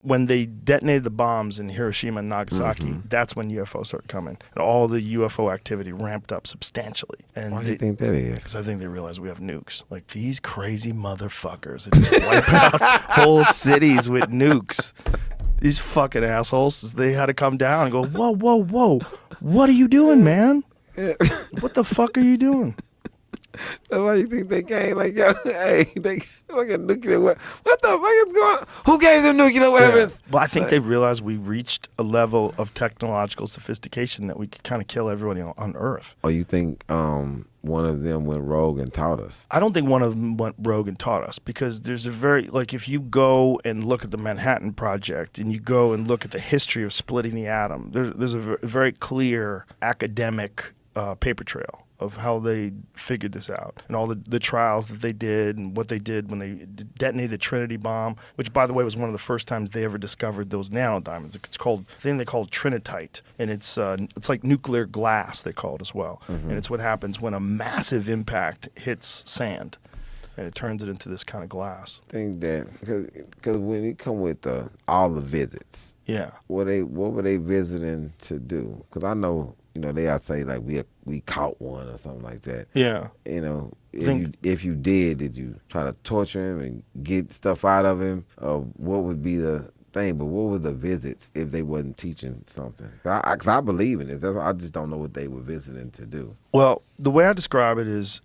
When they detonated the bombs in Hiroshima and Nagasaki, that's when UFOs started coming. And all the UFO activity ramped up substantially. And Why do you think that is? Because I think they realized we have nukes. Like, these crazy motherfuckers that just wipe out whole cities with nukes. These fucking assholes, they had to come down and go, whoa, whoa, whoa. What are you doing, man? What the fuck are you doing? That's why you think they came like, yo, hey, they fucking nuclear weapons. What the fuck is going on? Who gave them nuclear weapons? Well, I think they realized we reached a level of technological sophistication that we could kind of kill everybody on Earth. Or you think one of them went rogue and taught us? I don't think one of them went rogue and taught us, because there's a very, like, if you go and look at the Manhattan Project and you go and look at the history of splitting the atom, there's a very clear academic paper trail of how they figured this out, and all the trials that they did, and what they did when they detonated the Trinity bomb, which, by the way, was one of the first times they ever discovered those nanodiamonds. It's called, I think they call it trinitite, and it's like nuclear glass, they call it as well. And it's what happens when a massive impact hits sand, and it turns it into this kind of glass. I think that because when it come with all the visits, what were they visiting to do? Because I know, they ought to say like we caught one or something like that. Yeah. If you did you try to torture him and get stuff out of him? What would be the thing? But what were the visits if they wasn't teaching something? Cause I believe in it. I just don't know what they were visiting to do. Well, the way I describe it is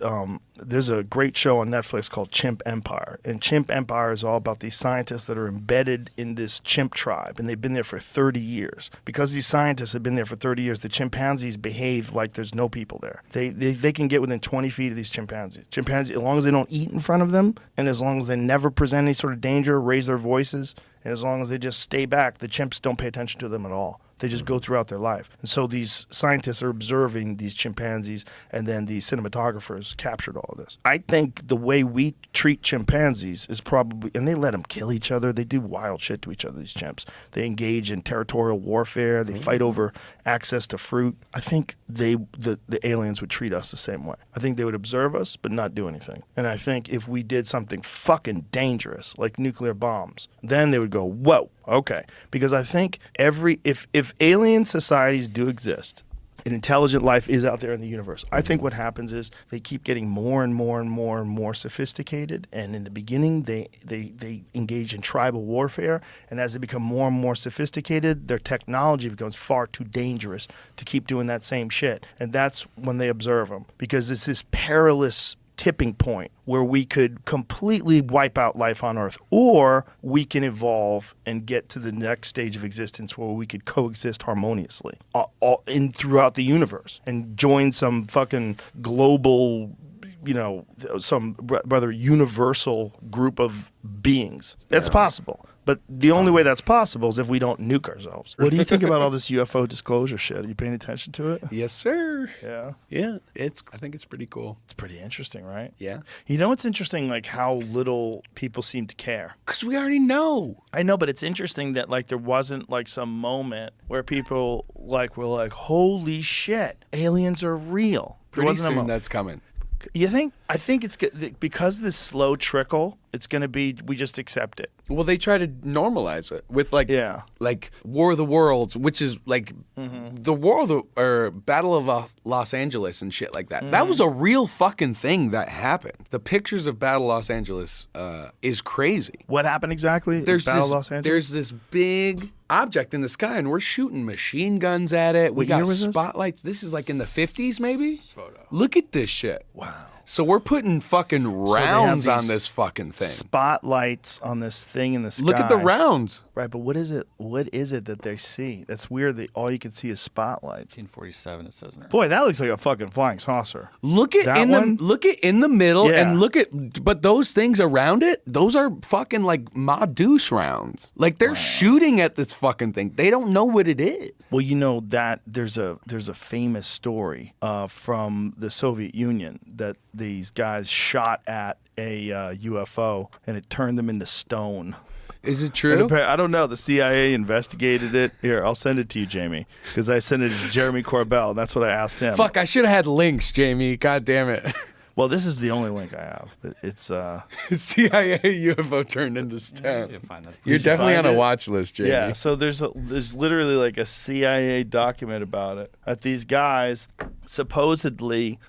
there's a great show on Netflix called Chimp Empire. And Chimp Empire is all about these scientists that are embedded in this chimp tribe. And they've been there for 30 years. Because these scientists have been there for 30 years, the chimpanzees behave like there's no people there. They can get within 20 feet of these chimpanzees. Chimpanzees, as long as they don't eat in front of them, and as long as they never present any sort of danger, raise their voices, and as long as they just stay back, the chimps don't pay attention to them at all. They just go throughout their life. And so these scientists are observing these chimpanzees, and then the cinematographers captured all of this. I think the way we treat chimpanzees is probably, and they let them kill each other. They do wild shit to each other, these chimps. They engage in territorial warfare. They fight over access to fruit. I think the aliens would treat us the same way. I think they would observe us, but not do anything. And I think if we did something fucking dangerous, like nuclear bombs, then they would go, whoa. Okay, because I think if alien societies do exist, and intelligent life is out there in the universe, I think what happens is they keep getting more and more and more and more sophisticated, and in the beginning they engage in tribal warfare, and as they become more and more sophisticated, their technology becomes far too dangerous to keep doing that same shit, and that's when they observe them, because it's this perilous tipping point where we could completely wipe out life on Earth, or we can evolve and get to the next stage of existence where we could coexist harmoniously throughout the universe and join some fucking global, some rather universal group of beings. That's possible. But the only way that's possible is if we don't nuke ourselves. What do you think about all this UFO disclosure shit? Are you paying attention to it? Yes, sir. Yeah. Yeah. I think it's pretty cool. It's pretty interesting, right? Yeah. You know, it's interesting, like, how little people seem to care. Because we already know. I know, but it's interesting that, like, there wasn't, like, some moment where people, like, were like, holy shit, aliens are real. Pretty soon that's coming. You think? I think it's because of this slow trickle, it's going to be, we just accept it. Well, they try to normalize it with like War of the Worlds, which is like the or Battle of Los Angeles and shit like that. That was a real fucking thing that happened. The pictures of Battle Los Angeles is crazy. What happened exactly? There's this big object in the sky, and we're shooting machine guns at it. We got spotlights. This is like in the 50s, maybe? Look at this shit. Wow. So we're putting fucking rounds on this fucking thing. Spotlights on this thing in the sky. Look at the rounds. Right, but what is it? What is it that they see? That's weird. All you can see is spotlights. 1947. It says in there. Boy, that looks like a fucking flying saucer. Look at in the middle, and but those things around it, those are fucking like Ma Deuce rounds. Like they're shooting at this fucking thing. They don't know what it is. Well, you know that there's a famous story from the Soviet Union that these guys shot at a UFO and it turned them into stone. Is it true? I don't know. The CIA investigated it. Here, I'll send it to you, Jamie, because I sent it to Jeremy Corbell. That's what I asked him. Fuck, I should have had links, Jamie. God damn it. Well, this is the only link I have. It's CIA UFO turned into STEM. You'll find that. You're definitely on a it? watch list, Jamie. Yeah, so there's literally like a CIA document about it. That these guys supposedly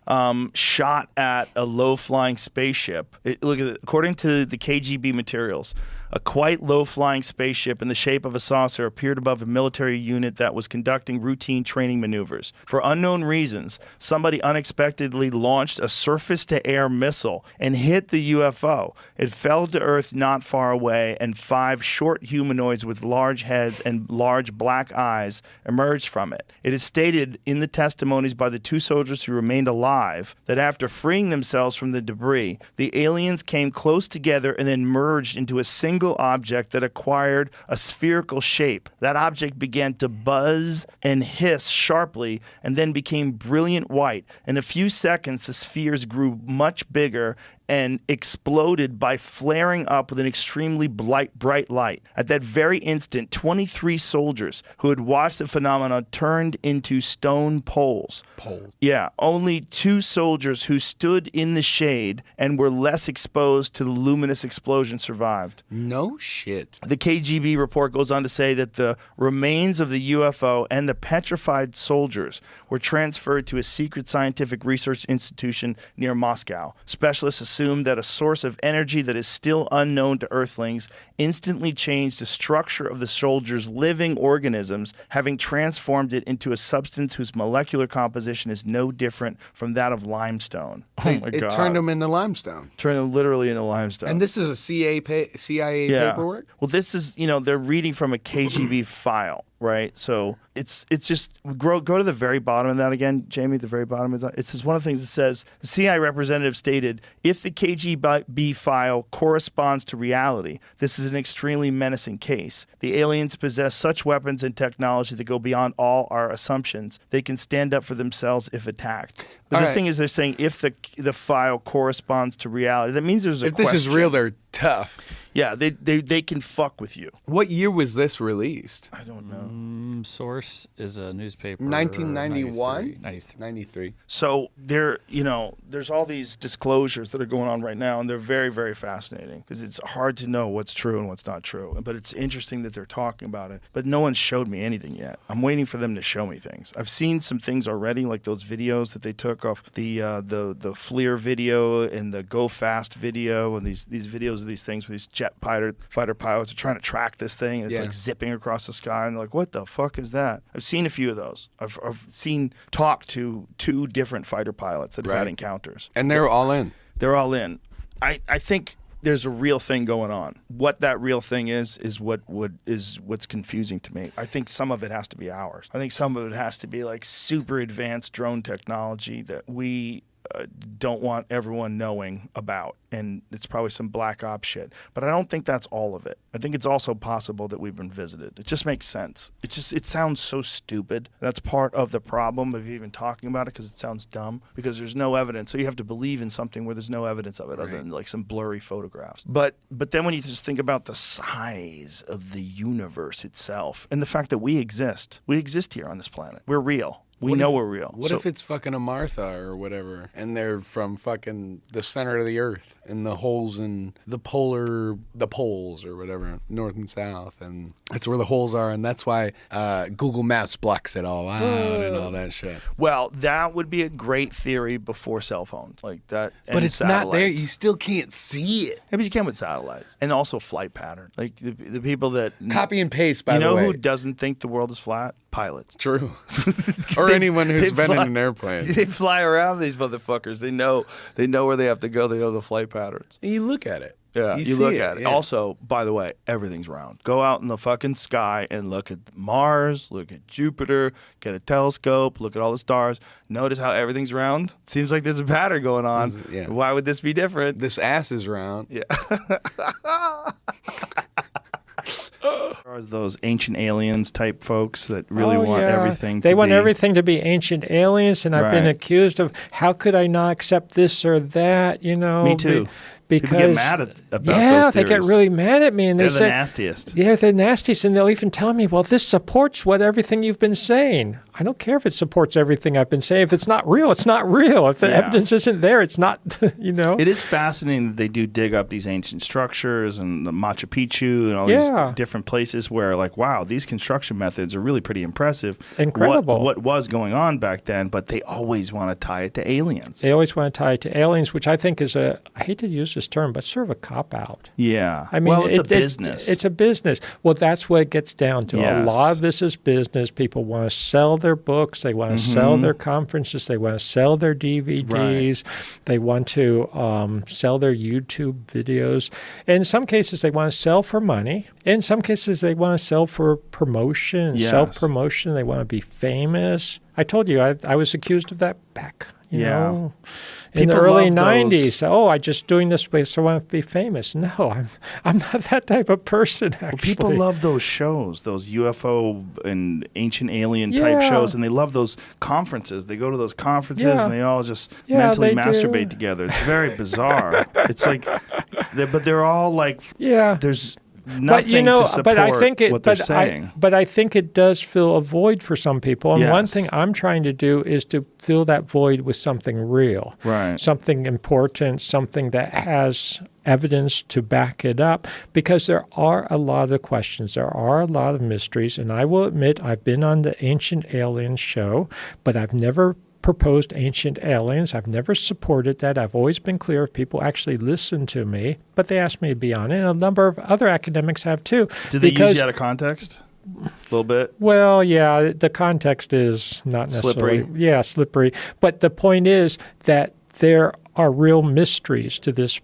shot at a low-flying spaceship. Look at it. According to the KGB materials, a quite low-flying spaceship in the shape of a saucer appeared above a military unit that was conducting routine training maneuvers. For unknown reasons, somebody unexpectedly launched a surface-to-air missile and hit the UFO. It fell to Earth not far away, and 5 short humanoids with large heads and large black eyes emerged from it. It is stated in the testimonies by the 2 soldiers who remained alive that after freeing themselves from the debris, the aliens came close together and then merged into a single object that acquired a spherical shape. That object began to buzz and hiss sharply and then became brilliant white. In a few seconds, the spheres grew much bigger and exploded by flaring up with an extremely bright light. At that very instant, 23 soldiers who had watched the phenomenon turned into stone poles. Poles? Yeah, only 2 soldiers who stood in the shade and were less exposed to the luminous explosion survived. No shit. The KGB report goes on to say that the remains of the UFO and the petrified soldiers were transferred to a secret scientific research institution near Moscow. Specialists assumed that a source of energy that is still unknown to Earthlings instantly changed the structure of the soldiers' living organisms, having transformed it into a substance whose molecular composition is no different from that of limestone. Oh my God. It turned them into limestone. Turned them literally into limestone. And this is a CIA paperwork? Well, this is, they're reading from a KGB file, right? So it's just, go to the very bottom of that again, Jamie, the very bottom of that. It says, one of the things that says, the CIA representative stated, if the KGB file corresponds to reality, this is an extremely menacing case. The aliens possess such weapons and technology that go beyond all our assumptions. They can stand up for themselves if attacked. But the thing is, they're saying if the file corresponds to reality, that means there's a If this is real, they're tough. Yeah, they can fuck with you. What year was this released? I don't know. Source is a newspaper. 1991? 93. So there's all these disclosures that are going on right now, and they're very, very fascinating because it's hard to know what's true and what's not true. But it's interesting that they're talking about it. But no one's showed me anything yet. I'm waiting for them to show me things. I've seen some things already, like those videos that they took off the FLIR video and the Go Fast video, and these videos of these things where these jet fighter pilots are trying to track this thing, and it's like zipping across the sky, and they're like, what the fuck is that? I've seen a few of those. I've talked to 2 different fighter pilots that have had encounters. And they're all in. They're all in. I think there's a real thing going on. What that real thing is what's confusing to me. I think some of it has to be ours. I think some of it has to be like super advanced drone technology that we don't want everyone knowing about, and it's probably some black ops shit. But I don't think that's all of it. I think it's also possible that we've been visited. It just makes sense. It sounds so stupid. That's part of the problem of even talking about it, because it sounds dumb, because there's no evidence. So you have to believe in something where there's no evidence of it other than like some blurry photographs. But then when you just think about the size of the universe itself and the fact that we exist here on this planet. We're real. We know we're real. What if it's fucking a Martha or whatever, and they're from fucking the center of the earth, and the holes in the poles or whatever, north and south, and that's where the holes are, and that's why Google Maps blocks it all out and all that shit. Well, that would be a great theory before cell phones, like that. But it's not there. You still can't see it. Yeah, but you can with satellites, and also flight pattern. Like the people that copy and paste. By the way, you know who doesn't think the world is flat? Pilots. True. Or anyone who's been in an airplane. They fly around, these motherfuckers. They know where they have to go. They know the flight patterns. And you look at it. Yeah, you look at it. Yeah. Also, by the way, everything's round. Go out in the fucking sky and look at Mars, look at Jupiter, get a telescope, look at all the stars. Notice how everything's round? Seems like there's a pattern going on. Yeah. Why would this be different? This ass is round. Yeah. Those ancient aliens type folks that really want everything to They want everything to be ancient aliens, and I've been accused of, how could I not accept this or that, Me too. because people get mad about those yeah, they theories. get really mad at me, and They're they the say, nastiest. Yeah, they're nastiest, and they'll even tell me, well, this supports what everything you've been saying. I don't care if it supports everything I've been saying. If it's not real, it's not real. If the evidence isn't there, it's not, you know. It is fascinating that they do dig up these ancient structures and the Machu Picchu and all these different places where, like, wow, these construction methods are really pretty impressive. Incredible. What was going on back then, but they always want to tie it to aliens. They always want to tie it to aliens, which I think is I hate to use this term, but sort of a cop-out. Yeah. I mean, well, it's a business. It's a business. Well, that's what it gets down to. Yes. A lot of this is business. People want to sell their books. They want to sell their conferences. They want to sell their DVDs. They want to sell their YouTube videos. In some cases, they want to sell for money. In some cases, they want to sell for promotion, self-promotion. They want to be famous. I told you, I was accused of that back. You know, in the early 90s. Oh, I just doing this because I want to be famous. No, I'm not that type of person, actually. Well, people love those shows, those UFO and ancient alien type shows, and they love those conferences. They go to those conferences and they all just mentally masturbate together. It's very bizarre. It's like, but they're all like, there's nothing to support what they're saying. But I think it does fill a void for some people. And one thing I'm trying to do is to fill that void with something real, something important, something that has evidence to back it up, because there are a lot of questions. There are a lot of mysteries. And I will admit, I've been on the Ancient Aliens show, but I've never proposed ancient aliens. I've never supported that. I've always been clear if people actually listen to me, but they asked me to be on it. And a number of other academics have too. Do they use you out of context? A little bit? Well, yeah, the context is not necessarily... Slippery. Yeah, slippery. But the point is that there are real mysteries to this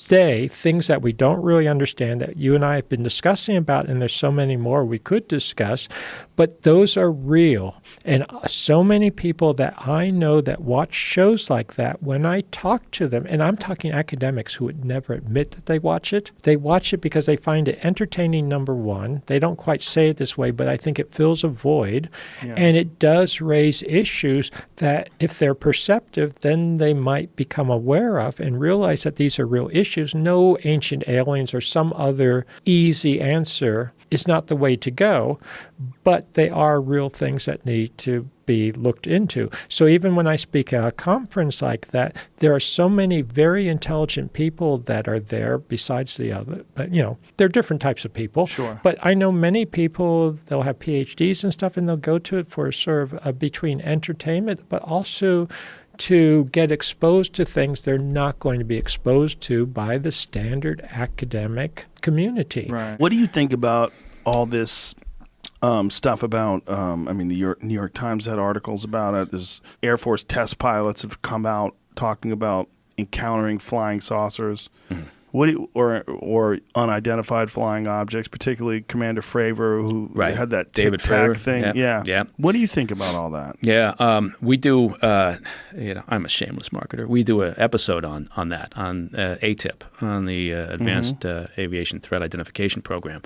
day, things that we don't really understand that you and I have been discussing about, and there's so many more we could discuss, but those are real. And so many people that I know that watch shows like that, when I talk to them, and I'm talking academics who would never admit that they watch it because they find it entertaining, number one. They don't quite say it this way, but I think it fills a void, and it does raise issues that if they're perceptive, then they might become aware of and realize that these are real issues. No ancient aliens or some other easy answer is not the way to go, but they are real things that need to be looked into. So even when I speak at a conference like that, there are so many very intelligent people that are there besides the other, but they're different types of people. Sure. But I know many people, they'll have PhDs and stuff, and they'll go to it for sort of between entertainment, but also to get exposed to things they're not going to be exposed to by the standard academic community. Right. What do you think about all this stuff about, the New York Times had articles about it. There's Air Force test pilots have come out talking about encountering flying saucers. Mm-hmm. Or unidentified flying objects, particularly Commander Fravor, who had that David tic-tac thing. Yeah. What do you think about all that? Yeah, we do. I'm a shameless marketer. We do an episode on that, on ATIP, on the Advanced Aviation Threat Identification Program.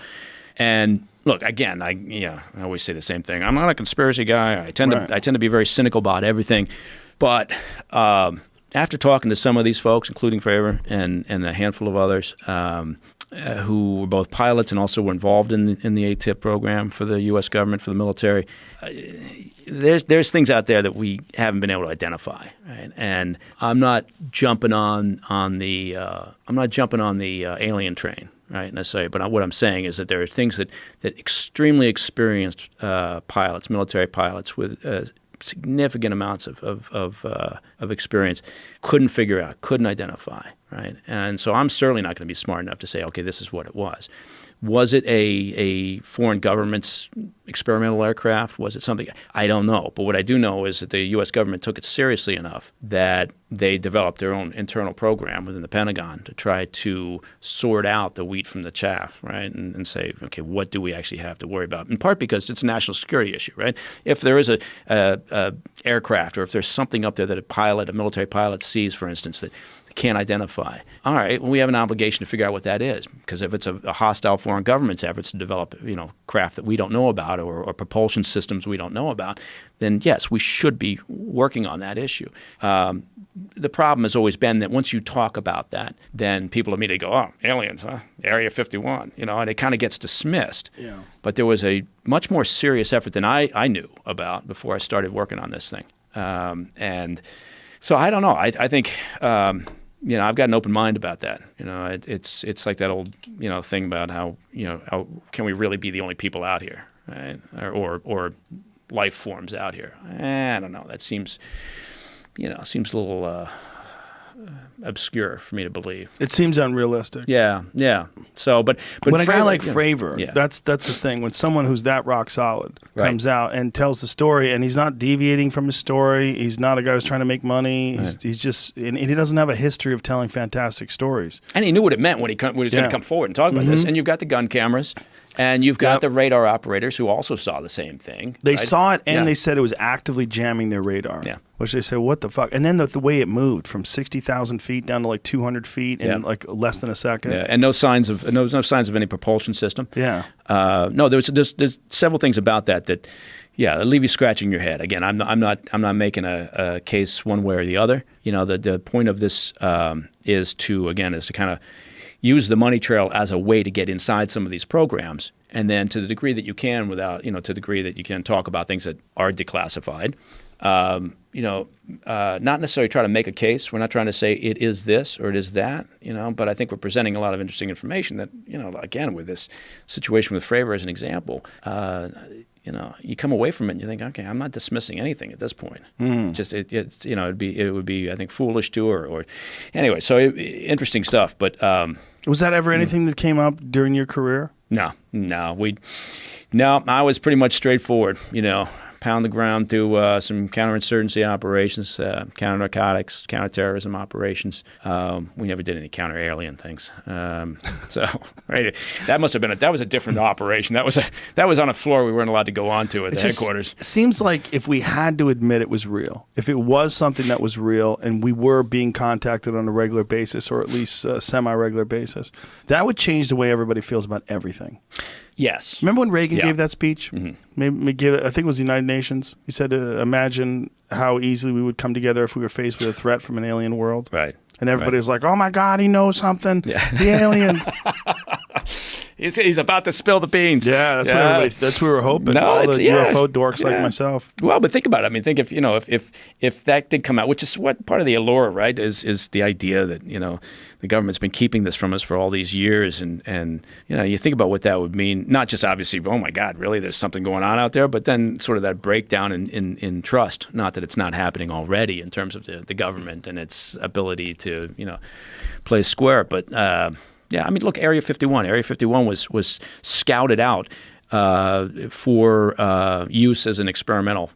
And look, again, I always say the same thing. I'm not a conspiracy guy. I tend to be very cynical about everything, but. After talking to some of these folks, including Fravor and a handful of others who were both pilots and also were involved in the ATIP program for the U.S. government, for the military, there's things out there that we haven't been able to identify, right? And I'm not jumping on the alien train, right? Necessarily, but what I'm saying is that there are things that extremely experienced pilots, military pilots with significant amounts of experience couldn't figure out, couldn't identify, right? And so I'm certainly not going to be smart enough to say, okay, this is what it was. Was it a foreign government's experimental aircraft? Was it something? I don't know. But what I do know is that the U.S. government took it seriously enough that they developed their own internal program within the Pentagon to try to sort out the wheat from the chaff, right? And say, okay, what do we actually have to worry about? In part because it's a national security issue, right? If there is a aircraft or if there's something up there that a military pilot sees, for instance, that can't identify. All right, well, we have an obligation to figure out what that is, because if it's a hostile foreign government's efforts to develop, craft that we don't know about or propulsion systems we don't know about, then yes, we should be working on that issue. The problem has always been that once you talk about that, then people immediately go, oh, aliens, huh? Area 51, and it kind of gets dismissed. Yeah. But there was a much more serious effort than I knew about before I started working on this thing. And so I don't know. I think, I've got an open mind about that. It's like that old, thing about how can we really be the only people out here, right? Or life forms out here. I don't know. That seems a little obscure for me to believe. It seems unrealistic. Yeah. So, but when a guy like Fravor, that's the thing. When someone who's that rock solid comes out and tells the story, and he's not deviating from his story, he's not a guy who's trying to make money. He's just, and he doesn't have a history of telling fantastic stories. And he knew what it meant when he was going to come forward and talk about this. And you've got the gun cameras. And you've got the radar operators who also saw the same thing. They saw it, and they said it was actively jamming their radar. Yeah. Which they said, what the fuck? And then the way it moved from 60,000 feet down to like 200 feet in like less than a second. Yeah, and no signs of any propulsion system. Yeah. No, there's several things about that leave you scratching your head. Again, I'm not making a case one way or the other. The point of this is to kind of use the money trail as a way to get inside some of these programs, and then to the degree that you can, to the degree that you can talk about things that are declassified, not necessarily try to make a case. We're not trying to say it is this or it is that, but I think we're presenting a lot of interesting information that, again, with this situation with Fravor as an example, you come away from it and you think, okay, I'm not dismissing anything at this point. Just it would be I think foolish to or anyway. So interesting stuff. But was that ever anything that came up during your career? No. I was pretty much straightforward. Pound the ground through some counterinsurgency operations, counter-narcotics, counter-terrorism operations. We never did any counter-alien things. That must have been that was a different operation. That was on a floor we weren't allowed to go onto at the headquarters. Seems like if we had to admit it was real, if it was something that was real, and we were being contacted on a regular basis, or at least a semi-regular basis, that would change the way everybody feels about everything. Yes. Remember when Reagan gave that speech? Mm-hmm. Maybe I think it was the United Nations. He said, imagine how easily we would come together if we were faced with a threat from an alien world. Right. And everybody was like, oh my God, he knows something. Yeah. The aliens. He's about to spill the beans. Yeah, that's what we were hoping. No, all the UFO dorks like myself. Well, but think about it. I mean, think if that did come out, which is what part of the allure, right, is the idea that the government's been keeping this from us for all these years, and you think about what that would mean. Not just obviously, oh my God, really, there's something going on out there, but then sort of that breakdown in trust. Not that it's not happening already in terms of the government and its ability to play square, but. Yeah, I mean, look, Area 51. Area 51 was scouted out for use as an experimental,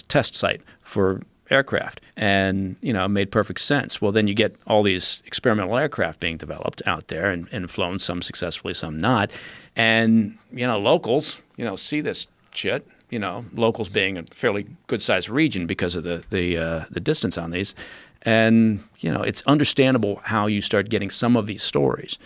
test site for aircraft, and made perfect sense. Well, then you get all these experimental aircraft being developed out there and flown, some successfully, some not, and locals, see this shit. Locals being a fairly good-sized region because of the distance on these. And, it's understandable how you start getting some of these stories.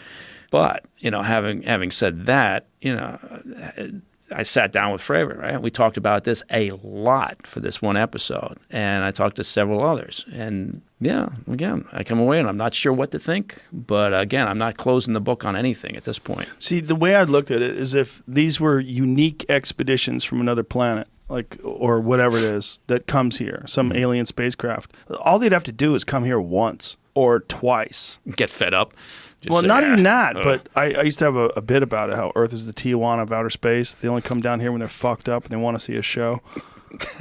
But, having said that, I sat down with Fravor, right? We talked about this a lot for this one episode. And I talked to several others. And, again, I come away and I'm not sure what to think. But, again, I'm not closing the book on anything at this point. See, the way I looked at it is if these were unique expeditions from another planet, or whatever it is that comes here, some alien spacecraft, all they'd have to do is come here once or twice. Get fed up. Well, not even that, but I used to have a bit about it, how Earth is the Tijuana of outer space. They only come down here when they're fucked up and they want to see a show.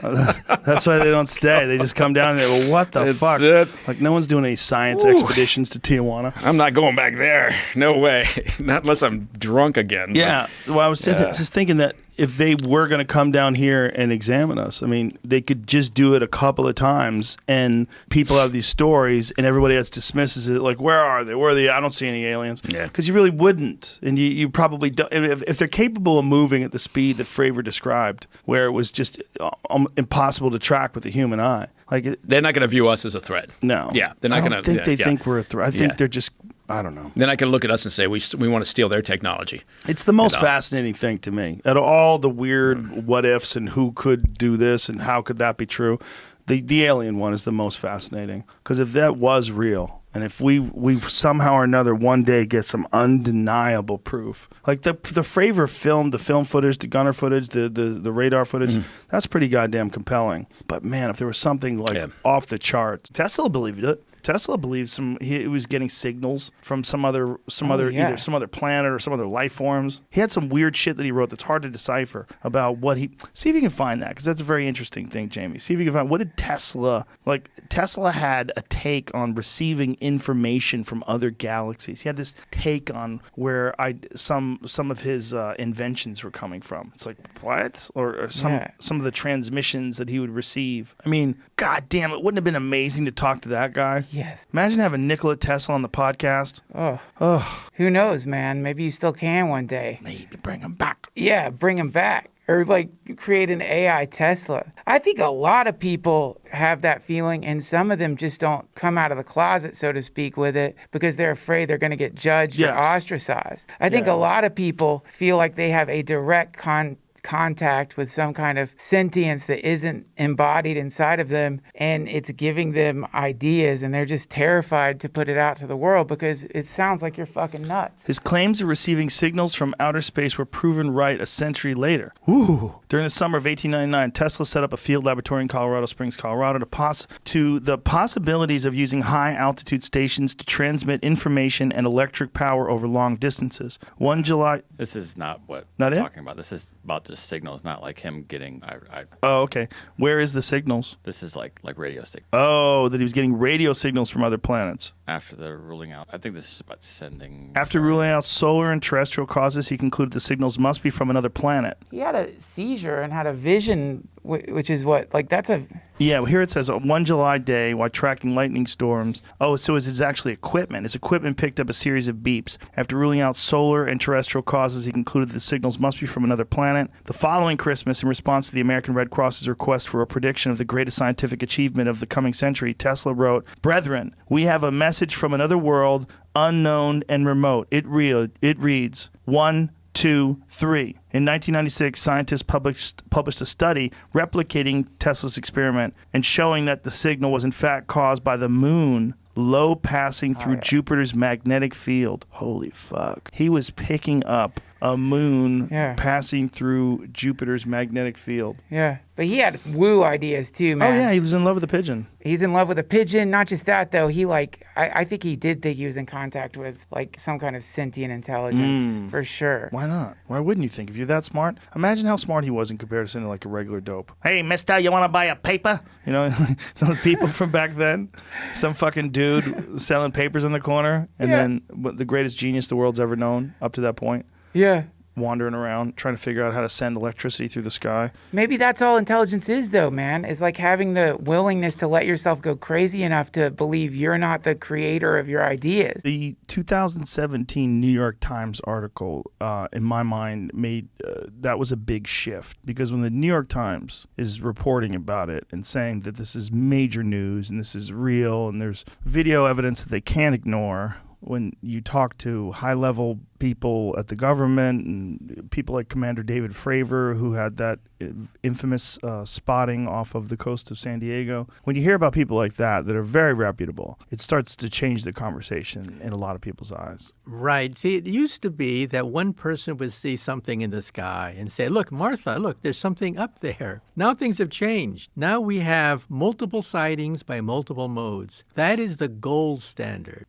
That's why they don't stay. They just come down and they go, what the fuck? Like, no one's doing any science expeditions to Tijuana. I'm not going back there. No way. Not unless I'm drunk again. Yeah. Well, I was just thinking that if they were going to come down here and examine us, I mean, they could just do it a couple of times, and people have these stories, and everybody else dismisses it. Like, where are they? Where are they? I don't see any aliens. Yeah. Because you really wouldn't, and you probably don't. If they're capable of moving at the speed that Fravor described, where it was just impossible to track with the human eye, like they're not going to view us as a threat. No. Yeah, they're not going to. They think we're a threat. I think they're just. I don't know. They're not going to look at us and say we want to steal their technology. It's the most fascinating thing to me. Out of all the weird what ifs and who could do this and how could that be true, the alien one is the most fascinating. Because if that was real, and if we somehow or another one day get some undeniable proof, like the Fravor film, the film footage, the gunner footage, the radar footage, that's pretty goddamn compelling. But man, if there was something like off the charts, Tesla believed it. Tesla believes he was getting signals from some other either some other planet or some other life forms. He had some weird shit that he wrote that's hard to decipher about what he. See if you can find that, because that's a very interesting thing, Jamie. See if you can find what did Tesla like. Tesla had a take on receiving information from other galaxies. He had this take on where some of his inventions were coming from. It's like what or some of the transmissions that he would receive. I mean, god damn it, wouldn't it have been amazing to talk to that guy? Yes. Imagine having Nikola Tesla on the podcast. Oh. Who knows, man? Maybe you still can one day. Maybe bring him back. Yeah, bring him back. Or like create an AI Tesla. I think a lot of people have that feeling, and some of them just don't come out of the closet, so to speak, with it because they're afraid they're going to get judged or ostracized. I think a lot of people feel like they have a direct contact with some kind of sentience that isn't embodied inside of them, and it's giving them ideas, and they're just terrified to put it out to the world because it sounds like you're fucking nuts. His claims of receiving signals from outer space were proven right a century later. Ooh. During the summer of 1899, Tesla set up a field laboratory in Colorado Springs, Colorado to the possibilities of using high altitude stations to transmit information and electric power over long distances. 1 July. This is not what not I'm it? talking about. This is about just signals, not like him getting. Oh, okay. Where is the signals? This is like radio signals. Oh, that he was getting radio signals from other planets. After the ruling out, I think this is about sending. After ruling out solar and terrestrial causes, he concluded the signals must be from another planet. He had a seizure and had a vision, which is what, like, that's a... Yeah, well, here it says, on 1 July day, while tracking lightning storms. Oh, so it's actually equipment. His equipment picked up a series of beeps. After ruling out solar and terrestrial causes, he concluded the signals must be from another planet. The following Christmas, in response to the American Red Cross's request for a prediction of the greatest scientific achievement of the coming century, Tesla wrote, "Brethren, we have a message from another world, unknown and remote. It reads, 1, 2, 3. In 1996, scientists published a study replicating Tesla's experiment and showing that the signal was in fact caused by the moon low passing through Jupiter's magnetic field. Holy fuck. He was picking up a moon passing through Jupiter's magnetic field. Yeah. But he had woo ideas too, man. Oh, yeah. He was in love with a pigeon. He's in love with a pigeon. Not just that, though. He, like, I think he did think he was in contact with, like, some kind of sentient intelligence, for sure. Why not? Why wouldn't you think? If you're that smart, imagine how smart he was in comparison to, like, a regular dope. Hey, mister, you want to buy a paper? You know, those people from back then. Some fucking dude selling papers in the corner, and then the greatest genius the world's ever known up to that point. Yeah. Wandering around trying to figure out how to send electricity through the sky. Maybe that's all intelligence is, though, man. It's like having the willingness to let yourself go crazy enough to believe you're not the creator of your ideas. The 2017 New York Times article, in my mind, made that was a big shift, because when the New York Times is reporting about it and saying that this is major news and this is real and there's video evidence that they can't ignore, when you talk to high-level people at the government and people like Commander David Fravor, who had that infamous spotting off of the coast of San Diego, when you hear about people like that are very reputable, it starts to change the conversation in a lot of people's eyes. Right. See, it used to be that one person would see something in the sky and say, look, Martha, look, there's something up there. Now things have changed. Now we have multiple sightings by multiple modes. That is the gold standard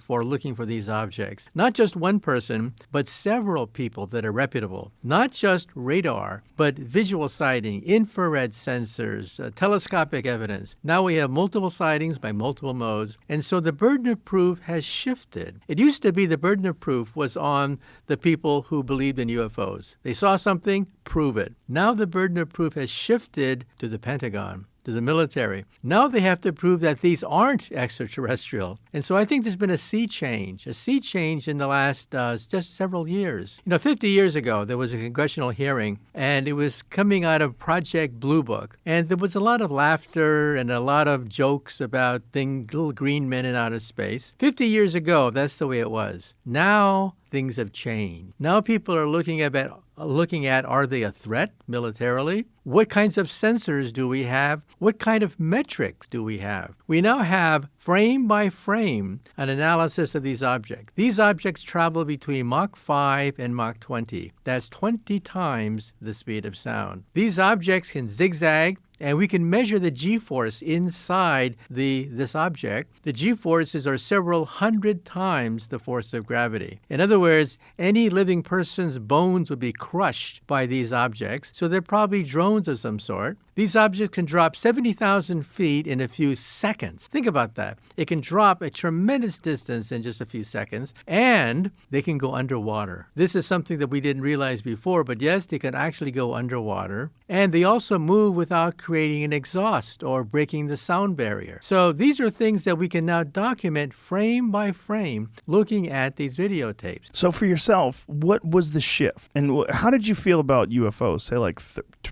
for looking for these objects. Not just just one person, but several people that are reputable. Not just radar, but visual sighting, infrared sensors, telescopic evidence. Now we have multiple sightings by multiple modes. And so the burden of proof has shifted. It used to be the burden of proof was on the people who believed in UFOs. They saw something, prove it. Now the burden of proof has shifted to the Pentagon, to the military. Now they have to prove that these aren't extraterrestrial. And so I think there's been a sea change in the last just several years. 50 years ago, there was a congressional hearing, and it was coming out of Project Blue Book. And there was a lot of laughter and a lot of jokes about little green men in outer space. 50 years ago, that's the way it was. Now things have changed. Now people are looking at are they a threat militarily? What kinds of sensors do we have? What kind of metrics do we have? We now have frame by frame an analysis of these objects. These objects travel between Mach 5 and Mach 20. That's 20 times the speed of sound. These objects can zigzag, and we can measure the g-force inside this object. The g-forces are several hundred times the force of gravity. In other words, any living person's bones would be crushed by these objects, so they're probably drones of some sort. These objects can drop 70,000 feet in a few seconds. Think about that. It can drop a tremendous distance in just a few seconds, and they can go underwater. This is something that we didn't realize before, but yes, they can actually go underwater. And they also move without creating an exhaust or breaking the sound barrier. So these are things that we can now document frame by frame looking at these videotapes. So for yourself, what was the shift? And how did you feel about UFOs, say like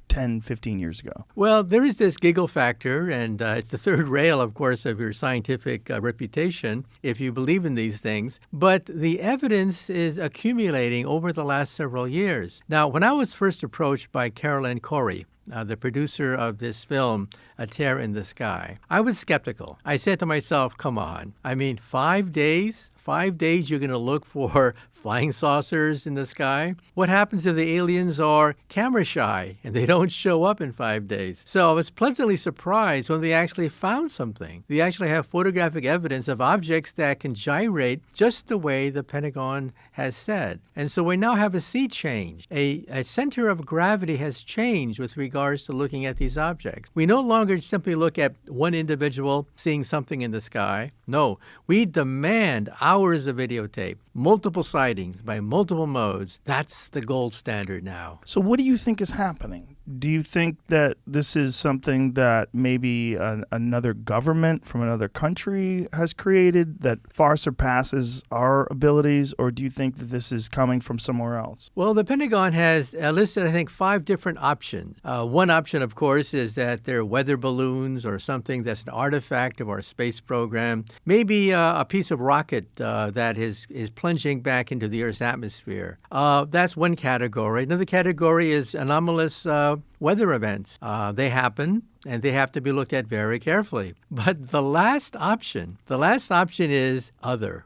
10, 15 years ago? Well, there is this giggle factor, and it's the third rail, of course, of your scientific reputation if you believe in these things. But the evidence is accumulating over the last several years. Now, when I was first approached by Carolyn Corey, the producer of this film, A Tear in the Sky, I was skeptical. I said to myself, come on. I mean, 5 days? 5 days you're going to look for flying saucers in the sky? What happens if the aliens are camera shy and they don't show up in 5 days? So I was pleasantly surprised when they actually found something. They actually have photographic evidence of objects that can gyrate just the way the Pentagon has said. And so we now have a sea change. A center of gravity has changed with regards to looking at these objects. We no longer simply look at one individual seeing something in the sky. No, we demand hours of videotape, multiple sightings by multiple modes. That's the gold standard now. So what do you think is happening? Do you think that this is something that maybe another government from another country has created that far surpasses our abilities, or do you think that this is coming from somewhere else? Well, the Pentagon has listed, I think, 5 different options. One option, of course, is that they're weather balloons or something that's an artifact of our space program. Maybe a piece of rocket that is plunging back into the Earth's atmosphere. That's one category. Another category is anomalous weather events. They happen, and they have to be looked at very carefully. But the last option is other.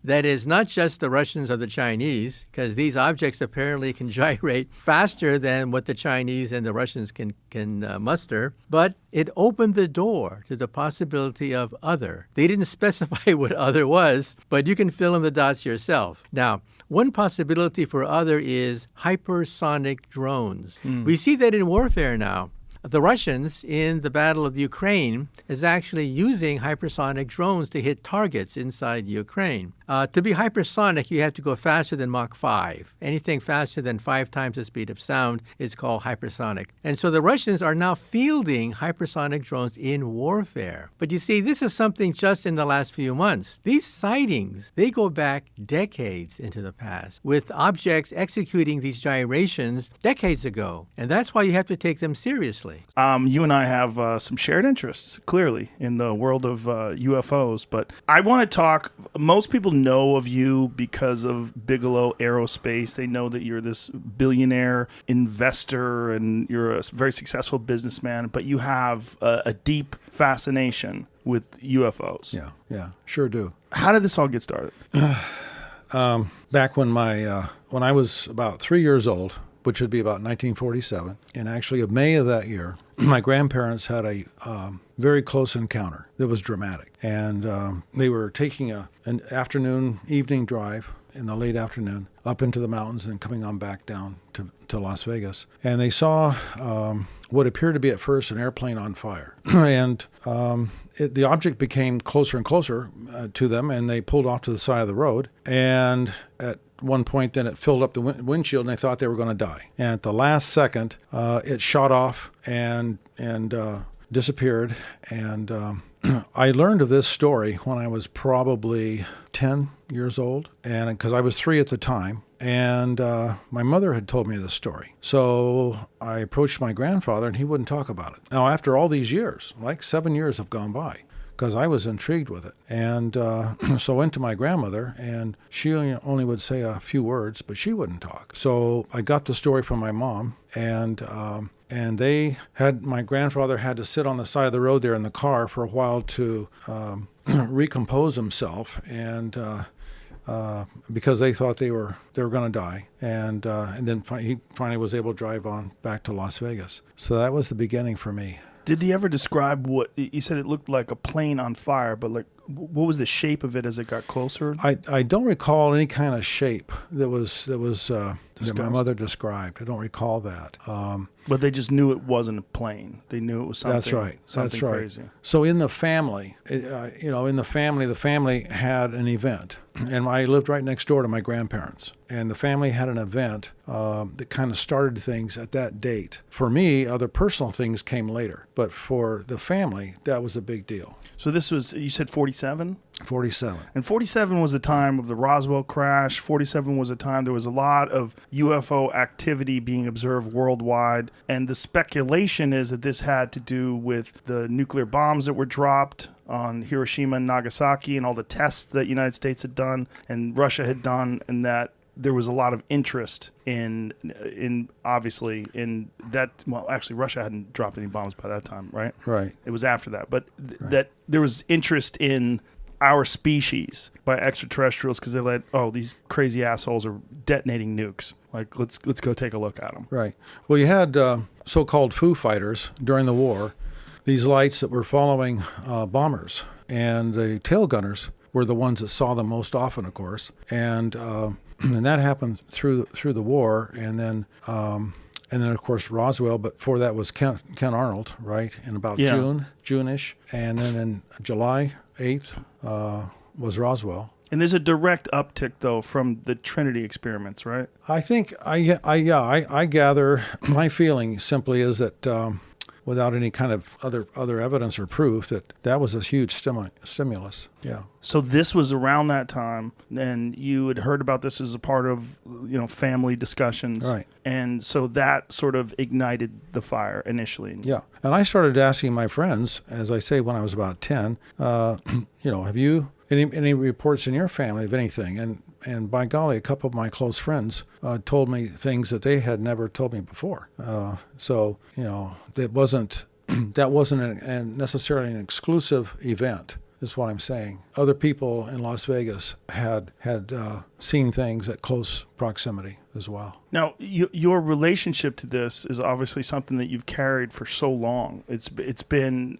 That is not just the Russians or the Chinese, because these objects apparently can gyrate faster than what the Chinese and the Russians can muster, but it opened the door to the possibility of other. They didn't specify what other was, but you can fill in the dots yourself. Now, one possibility for other is hypersonic drones. We see that in warfare now. The Russians in the Battle of Ukraine is actually using hypersonic drones to hit targets inside Ukraine. To be hypersonic, you have to go faster than Mach 5. Anything faster than 5 times the speed of sound is called hypersonic. And so the Russians are now fielding hypersonic drones in warfare. But you see, this is something just in the last few months. These sightings, they go back decades into the past, with objects executing these gyrations decades ago. And that's why you have to take them seriously. You and I have some shared interests, clearly, in the world of UFOs. But I want to talk, most people know of you because of Bigelow Aerospace. They know that you're this billionaire investor and you're a very successful businessman, but you have a deep fascination with UFOs. Yeah, sure do. How did this all get started? Back when I was about 3 years old, which would be about 1947, and actually of May of that year, my grandparents had a very close encounter that was dramatic. And they were taking an evening drive in the late afternoon up into the mountains and coming on back down to Las Vegas. And they saw what appeared to be at first an airplane on fire. And the object became closer and closer to them, and they pulled off to the side of the road. And at one point, then it filled up the windshield, and they thought they were going to die. And at the last second, it shot off and disappeared. And I learned of this story when I was probably 10 years old, and because I was 3 at the time. And my mother had told me this story. So I approached my grandfather, and he wouldn't talk about it. Now, after all these years, like 7 years have gone by, because I was intrigued with it. And so I went to my grandmother, and she only would say a few words, but she wouldn't talk. So I got the story from my mom, and my grandfather had to sit on the side of the road there in the car for a while to recompose himself, and because they thought they were going to die, and then he finally was able to drive on back to Las Vegas. So that was the beginning for me. Did he ever describe what you said? It looked like a plane on fire, but like, what was the shape of it as it got closer? I don't recall any kind of shape that my mother described. I don't recall that. But they just knew it wasn't a plane. They knew it was something. That's right. Something That's right. crazy. So in the family, the family had an event, and I lived right next door to my grandparents, and the family had an event that kind of started things at that date. For me, other personal things came later, but for the family, that was a big deal. So this was, you said 47? 47. And 47 was the time of the Roswell crash. 47 was a time there was a lot of UFO activity being observed worldwide. And the speculation is that this had to do with the nuclear bombs that were dropped on Hiroshima and Nagasaki and all the tests that the United States had done and Russia had done, and that there was a lot of interest in obviously in that. Well, actually, Russia hadn't dropped any bombs by that time, right? Right. It was after that, but that there was interest in our species by extraterrestrials because they let these crazy assholes are detonating nukes. Like let's go take a look at them. Right. Well, you had so-called Foo Fighters during the war. These lights that were following bombers, and the tail gunners were the ones that saw them most often, of course, and that happened through the war, and then of course Roswell. But before that was Ken Arnold, right? In about June-ish, and then in July 8th was Roswell. And there's a direct uptick though from the Trinity experiments, right? I think I gather my feeling simply is that. Without any kind of other evidence or proof that was a huge stimulus. Yeah. So this was around that time, and you had heard about this as a part of family discussions, right? And so that sort of ignited the fire initially. Yeah. And I started asking my friends, as I say, when I was about 10, have you any reports in your family of anything? And by golly, a couple of my close friends told me things that they had never told me before. So that wasn't necessarily an exclusive event, is what I'm saying. Other people in Las Vegas had seen things at close proximity as well. Now, your relationship to this is obviously something that you've carried for so long. It's been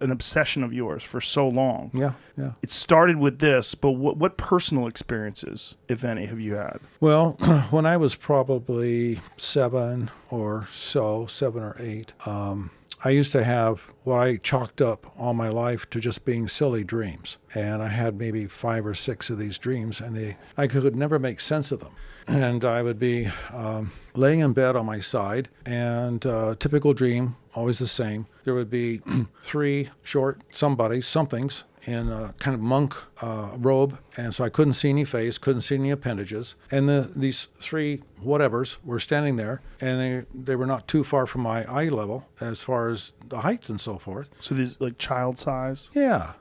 an obsession of yours for so long. Yeah. It started with this, but what personal experiences, if any, have you had? Well, when I was probably 7 or 8, I used to have what I chalked up all my life to just being silly dreams. And I had maybe 5 or 6 of these dreams, and I could never make sense of them. And I would be laying in bed on my side, and typical dream, always the same. There would be 3 short somethings in a kind of monk robe, and so I couldn't see any face, couldn't see any appendages. And these 3 whatevers were standing there, and they were not too far from my eye level as far as the heights and so forth. So these like child size? Yeah.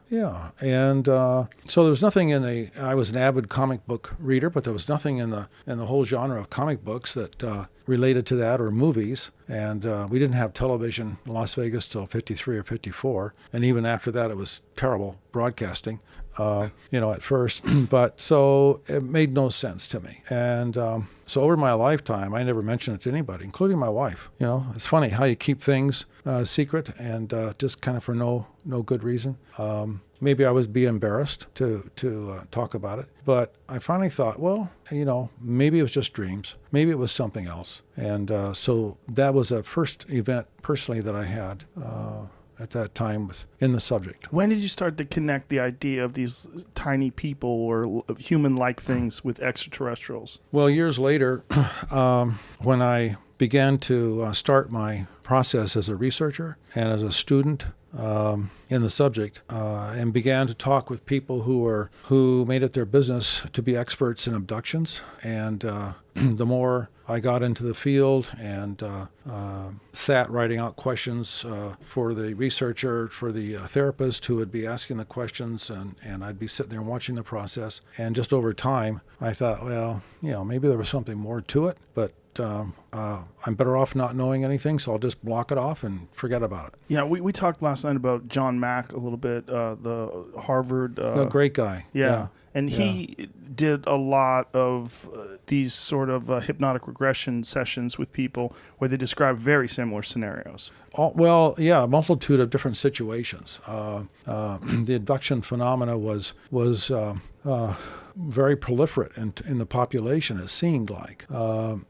And so there was nothing I was an avid comic book reader, but there was nothing in the whole genre of comic books that related to that, or movies. And we didn't have television in Las Vegas till 53 or 54. And even after that, it was terrible broadcasting. at first. But so it made no sense to me. And so over my lifetime, I never mentioned it to anybody, including my wife. It's funny how you keep things secret and just kind of for no good reason. Maybe I would be embarrassed to talk about it. But I finally thought, well, maybe it was just dreams. Maybe it was something else. And so that was a first event personally that I had at that time in the subject. When did you start to connect the idea of these tiny people or human-like things with extraterrestrials? Well, years later, when I began to start my process as a researcher and as a student in the subject, and began to talk with people who made it their business to be experts in abductions. And the more I got into the field and sat writing out questions for the researcher, for the therapist who would be asking the questions, and I'd be sitting there watching the process. And just over time, I thought, well, maybe there was something more to it, but I'm better off not knowing anything, so I'll just block it off and forget about it. Yeah, we talked last night about John Mack a little bit, the Harvard... a great guy. Yeah. And he did a lot of these sort of hypnotic regression sessions with people where they describe very similar scenarios. A multitude of different situations. The abduction phenomena was very proliferate in the population, it seemed like.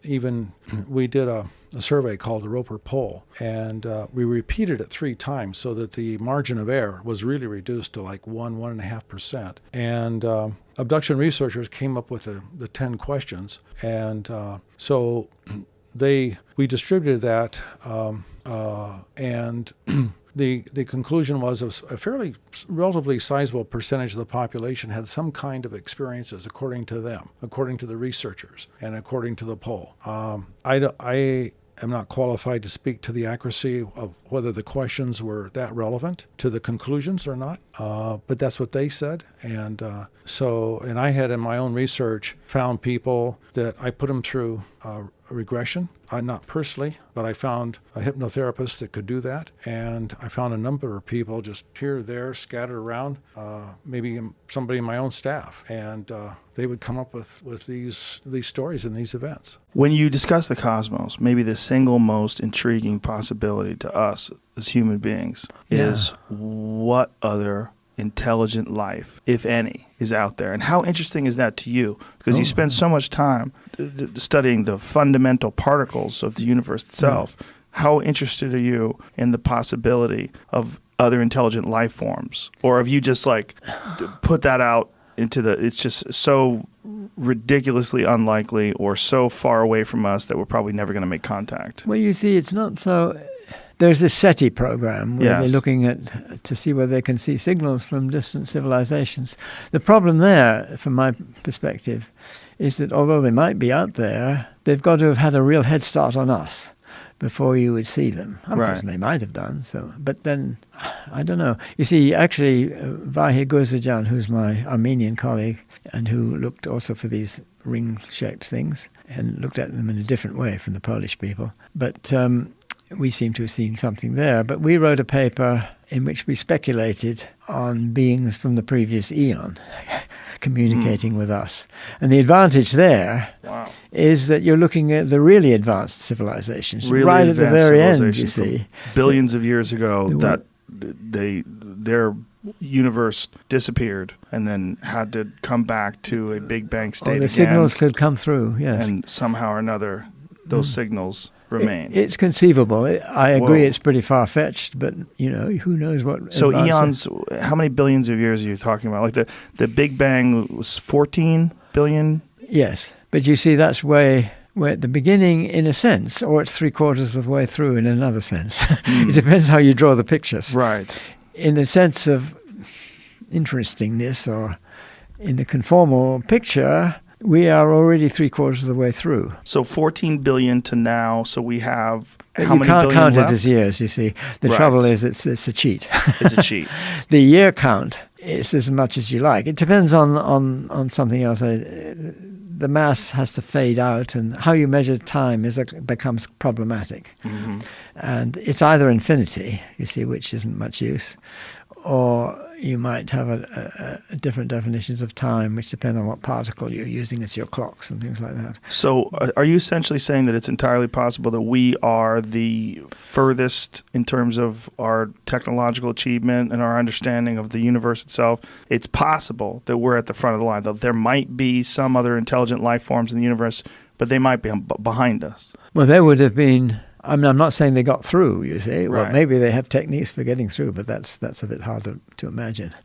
Even we did a survey called the Roper Poll, and we repeated it 3 times so that the margin of error was really reduced to like 1.5%. And abduction researchers came up with the 10 questions, and so we distributed that, and the conclusion was a fairly relatively sizable percentage of the population had some kind of experiences, according to them, according to the researchers, and according to the poll. I am not qualified to speak to the accuracy of whether the questions were that relevant to the conclusions or not, but that's what they said. And and I had in my own research found people that I put them through regression. Not personally, but I found a hypnotherapist that could do that. And I found a number of people just here, there, scattered around, maybe somebody in my own staff. And they would come up with these stories and these events. When you discuss the cosmos, maybe the single most intriguing possibility to us as human beings is what other intelligent life, if any, is out there. And how interesting is that to you? Because you spend so much time studying the fundamental particles of the universe itself. How interested are you in the possibility of other intelligent life forms? Or have you just put that out into it's just so ridiculously unlikely or so far away from us that we're probably never going to make contact? Well, you see, it's not so... There's this SETI program where they're looking to see whether they can see signals from distant civilizations. The problem there, from my perspective, is that although they might be out there, they've got to have had a real head start on us before you would see them. Of course, they might have done so. But then, I don't know. You see, actually, Vahir Gurzajan, who's my Armenian colleague, and who looked also for these ring-shaped things, and looked at them in a different way from the Polish people. But... we seem to have seen something there, but we wrote a paper in which we speculated on beings from the previous eon communicating with us. And the advantage there is that you're looking at the really advanced civilizations, really right at the very end, you see. Billions of years ago, that their universe disappeared and then had to come back to a Big Bang state again. The signals could come through, yes. And somehow or another, those signals remain. It's conceivable. I agree it's pretty far-fetched, but, who knows what... So eons, how many billions of years are you talking about? Like the Big Bang was 14 billion? Yes, but you see, that's way at the beginning in a sense, or it's 3/4 of the way through in another sense. It depends how you draw the pictures. Right. In the sense of interestingness, or in the conformal picture... we are already 3/4 of the way through. So 14 billion to now. So we have how many billion left? You can't count it as years, you see. The trouble is it's a cheat. It's a cheat. The year count is as much as you like. It depends on something else. The mass has to fade out, and how you measure time becomes problematic. Mm-hmm. And it's either infinity, you see, which isn't much use, or you might have a different definitions of time, which depend on what particle you're using as your clocks and things like that. So are you essentially saying that it's entirely possible that we are the furthest in terms of our technological achievement and our understanding of the universe itself? It's possible that we're at the front of the line, that there might be some other intelligent life forms in the universe, but they might be behind us. Well, they would have been... I mean, I'm not saying they got through, you see. Well, Right. maybe they have techniques for getting through, but that's a bit hard to imagine.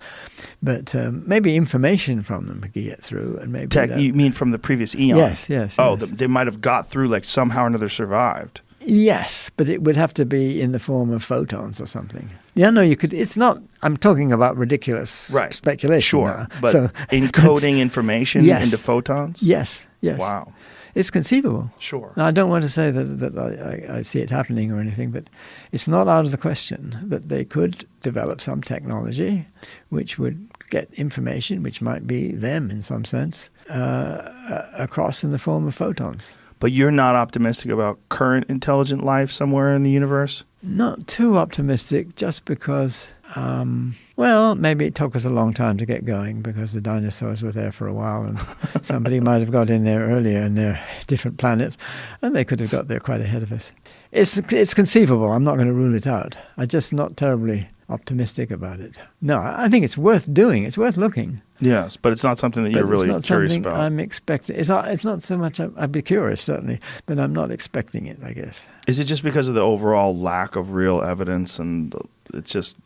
But maybe information from them could get through, and maybe You mean from the previous eon? Yes. Oh, they might have got through, like somehow or another survived. Yes, but it would have to be in the form of photons or something. Yeah, no, you could. It's not. I'm talking about ridiculous speculation. Sure, now. but So, encoding information Yes. into photons? yes. Wow. It's conceivable. Sure. Now, I don't want to say that I see it happening or anything, but it's not out of the question that they could develop some technology which would get information, which might be them in some sense, across in the form of photons. But you're not optimistic about current intelligent life somewhere in the universe? Not too optimistic, just because, well, maybe it took us a long time to get going because the dinosaurs were there for a while and somebody might have got in there earlier in their different planet and they could have got there quite ahead of us. It's conceivable. I'm not going to rule it out. I'm just not terribly optimistic about it. No, I think it's worth doing. It's worth looking. Yes, but it's not something that you're really curious about. I'm expecting. It's not so much. I'd be curious certainly, but I'm not expecting it, I guess. Is it just because of the overall lack of real evidence and it's just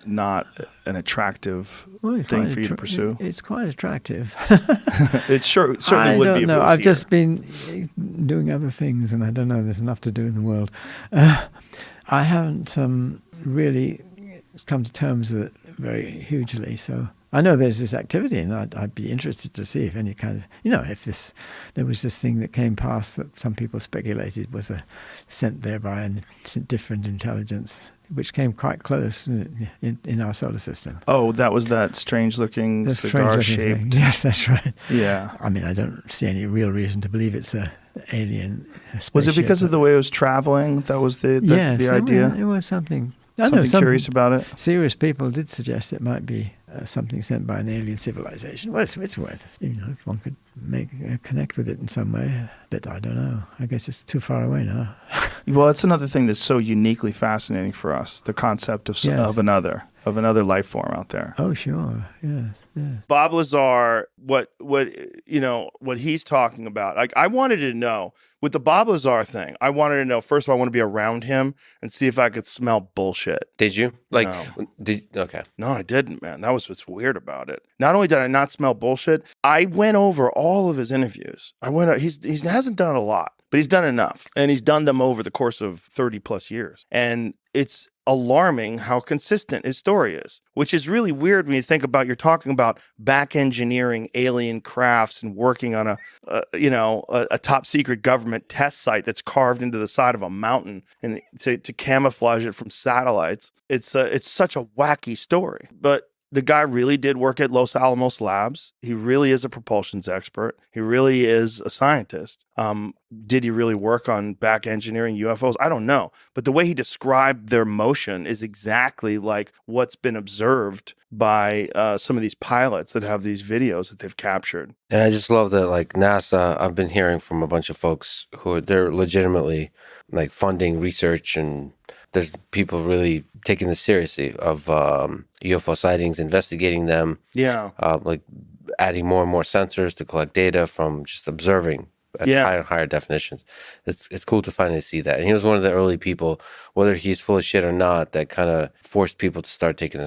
not an attractive thing for you to pursue? It's quite attractive. It certainly would be. I don't if know. it was I've here. just been doing other things, and I don't know. There's enough to do in the world. I haven't really come to terms with it very hugely. So I know there's this activity, and I'd be interested to see if any kind of, if there was this thing that came past that some people speculated was sent there by a different intelligence, which came quite close in our solar system. Oh, that was that strange-looking cigar-shaped. Yes, that's right. Yeah. I mean, I don't see any real reason to believe it's a alien spaceship. Was it because of the way it was traveling? That was the idea? It was something. Something curious about it? Serious people did suggest it might be something sent by an alien civilization. Well, it's worth, if one could connect with it in some way. But I don't know. I guess it's too far away now. Well, it's another thing that's so uniquely fascinating for us, the concept of another life form out there. Oh, sure. Yes. Bob Lazar, what he's talking about. Like, I wanted to know with the Bob Lazar thing. I wanted to know, first of all, I want to be around him and see if I could smell bullshit. Did you? Okay. No, I didn't, man. That was what's weird about it. Not only did I not smell bullshit, I went over all of his interviews. He hasn't done a lot, but he's done enough. And he's done them over the course of 30 plus years. And it's alarming how consistent his story is, which is really weird when you think about, you're talking about back engineering alien crafts and working on a top secret government test site that's carved into the side of a mountain and to camouflage it from satellites. It's such a wacky story, but the guy really did work at Los Alamos Labs. He really is a propulsions expert. He really is a scientist. Did he really work on back engineering UFOs? I don't know. But the way he described their motion is exactly like what's been observed by some of these pilots that have these videos that they've captured. And I just love that, like NASA, I've been hearing from a bunch of folks they're legitimately like funding research, and there's people really taking this seriously of UFO sightings, investigating them. Yeah. Like adding more and more sensors to collect data from just observing at higher and higher definitions. It's cool to finally see that. And he was one of the early people, whether he's full of shit or not, that kind of forced people to start taking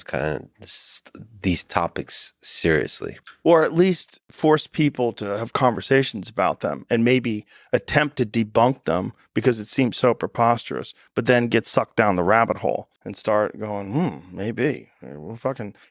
these topics seriously. Or at least force people to have conversations about them and maybe attempt to debunk them because it seems so preposterous, but then get sucked down the rabbit hole and start going, maybe. Well,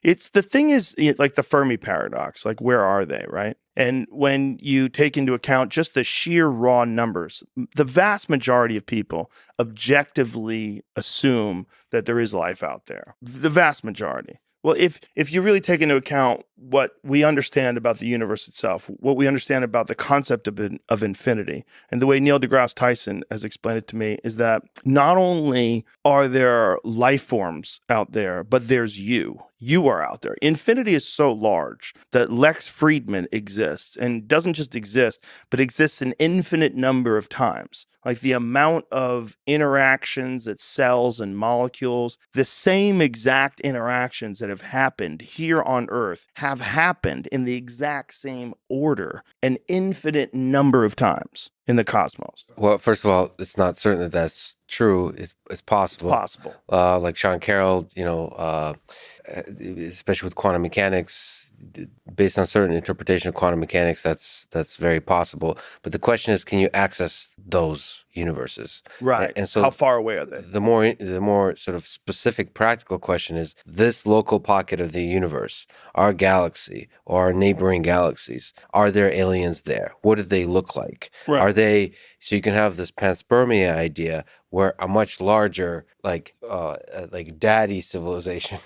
it's the thing is like the Fermi paradox, like where are they, right? And when you take into account just the sheer raw numbers, the vast majority of people objectively assume that there is life out there. The vast majority. Well, if you really take into account what we understand about the universe itself, what we understand about the concept of infinity, and the way Neil deGrasse Tyson has explained it to me is that not only are there life forms out there, but there's you. You are out there. Infinity is so large that Lex Friedman exists, and doesn't just exist, but exists an infinite number of times. Like the amount of interactions that cells and molecules, the same exact interactions that have happened here on Earth have happened in the exact same order an infinite number of times in the cosmos. Well, first of all, it's not certain that that's true. It's possible. It's possible. Like Sean Carroll, especially with quantum mechanics, based on certain interpretation of quantum mechanics, that's very possible. But the question is, can you access those universes? Right. And so, how far away are they? The more sort of specific, practical question is: this local pocket of the universe, our galaxy or our neighboring galaxies, are there aliens there? What do they look like? Right. Are they? So you can have this panspermia idea, where a much larger, like daddy civilization,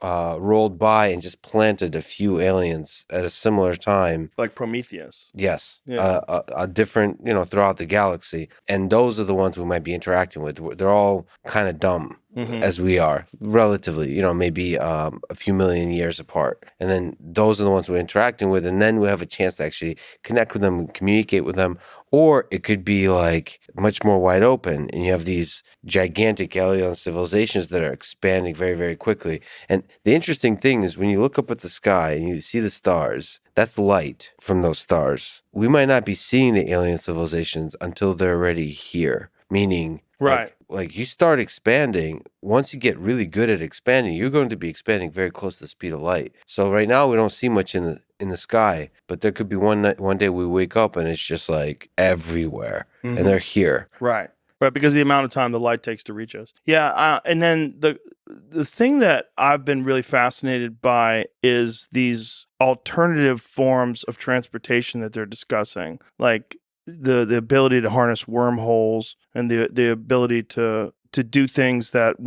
rolled by and just planted a few aliens at a similar time, like Prometheus. Yes, Yeah. a different, throughout the galaxy, and those are the ones we might be interacting with. They're all kind of dumb. As we are, relatively, maybe a few million years apart. And then those are the ones we're interacting with, and then we have a chance to actually connect with them, communicate with them. Or it could be like much more wide open, and you have these gigantic alien civilizations that are expanding very, very quickly. And the interesting thing is when you look up at the sky and you see the stars, that's light from those stars. We might not be seeing the alien civilizations until they're already here, meaning... Right. Like you start expanding, once you get really good at expanding, you're going to be expanding very close to the speed of light. So right now we don't see much in the sky, but there could be one day we wake up and it's just like everywhere, and they're here. Right. Right, because the amount of time the light takes to reach us. Yeah, and then the thing that I've been really fascinated by is these alternative forms of transportation that they're discussing, like the ability to harness wormholes and the ability to do things that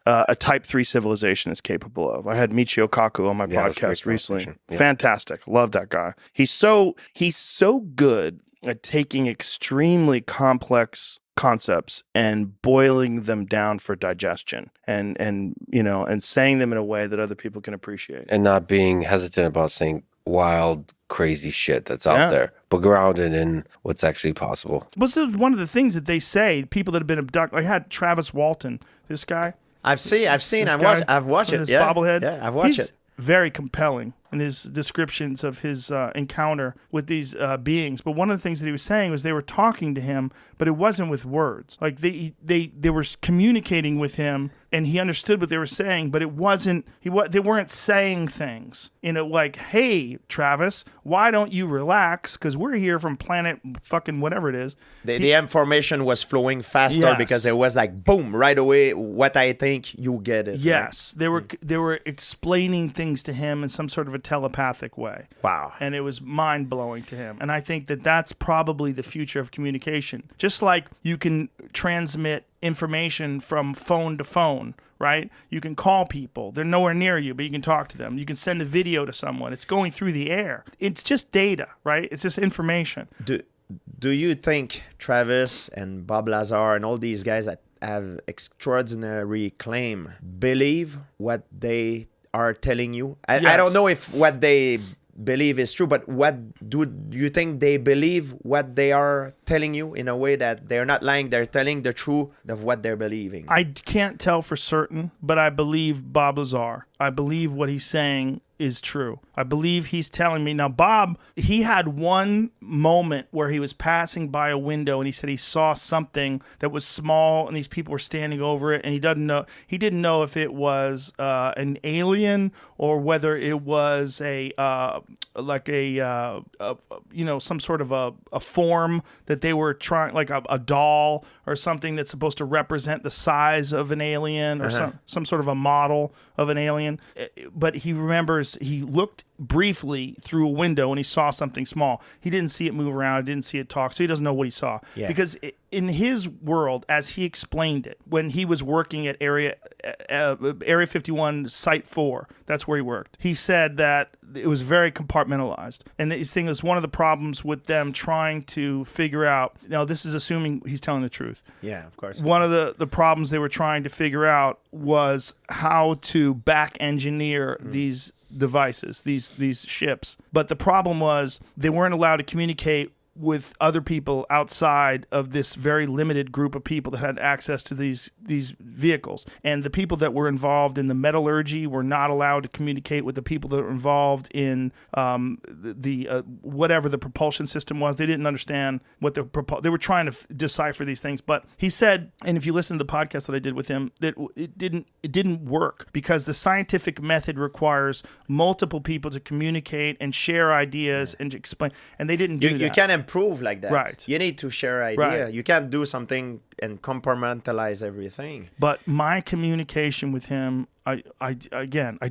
a Type 3 civilization is capable of. I had Michio Kaku on my podcast recently. Yeah. Fantastic. Love that guy. He's so good at taking extremely complex concepts and boiling them down for digestion and saying them in a way that other people can appreciate. And not being hesitant about saying wild, crazy shit that's out there, but grounded in what's actually possible. This is one of the things that they say, people that have been abducted. I had Travis Walton, this guy. I've seen. I've watched it. His bobblehead. Yeah, I've watched it. Very compelling in his descriptions of his encounter with these beings. But one of the things that he was saying was they were talking to him, but it wasn't with words. Like they were communicating with him, and he understood what they were saying, but it wasn't. They weren't saying things like, "Hey, Travis, why don't you relax? Because we're here from planet fucking whatever it is." The information was flowing faster because it was like boom right away. What I think, you get it. Yes, right? They were explaining things to him in some sort of a telepathic way. Wow. And it was mind-blowing to him. And I think that that's probably the future of communication. Just like you can transmit information from phone to phone, right? You can call people. They're nowhere near you, but you can talk to them. You can send a video to someone. It's going through the air. It's just data, right? It's just information. Do you think Travis and Bob Lazar and all these guys that have extraordinary claim believe what they are telling you? I don't know if what they believe is true, but what do you think they believe what they are telling you in a way that they're not lying, they're telling the truth of what they're believing? I can't tell for certain, but I believe Bob Lazar. I believe what he's saying is true. I believe he's telling me. Now, Bob, he had one moment where he was passing by a window and he said he saw something that was small and these people were standing over it, and he didn't know if it was an alien or whether it was some sort of a form that they were trying, like a doll or something that's supposed to represent the size of an alien or some sort of a model of an alien. But he remembers he looked briefly through a window and he saw something small. He didn't see it move around, didn't see it talk, so he doesn't know what he saw. Yeah. Because in his world, as he explained it, when he was working at Area 51, Site 4, that's where he worked, he said that it was very compartmentalized. And his thing was one of the problems with them trying to figure out, now this is assuming he's telling the truth. Yeah, of course. One of the problems they were trying to figure out was how to back engineer these devices, these ships. But the problem was they weren't allowed to communicate with other people outside of this very limited group of people that had access to these vehicles. And the people that were involved in the metallurgy were not allowed to communicate with the people that were involved in whatever the propulsion system was. They didn't understand what they were trying to decipher these things. But he said, and if you listen to the podcast that I did with him, that it didn't work because the scientific method requires multiple people to communicate and share ideas and explain, and they didn't do that. You can't improve like that. Right. You need to share idea. Right. You can't do something and compartmentalize everything. But my communication with him, I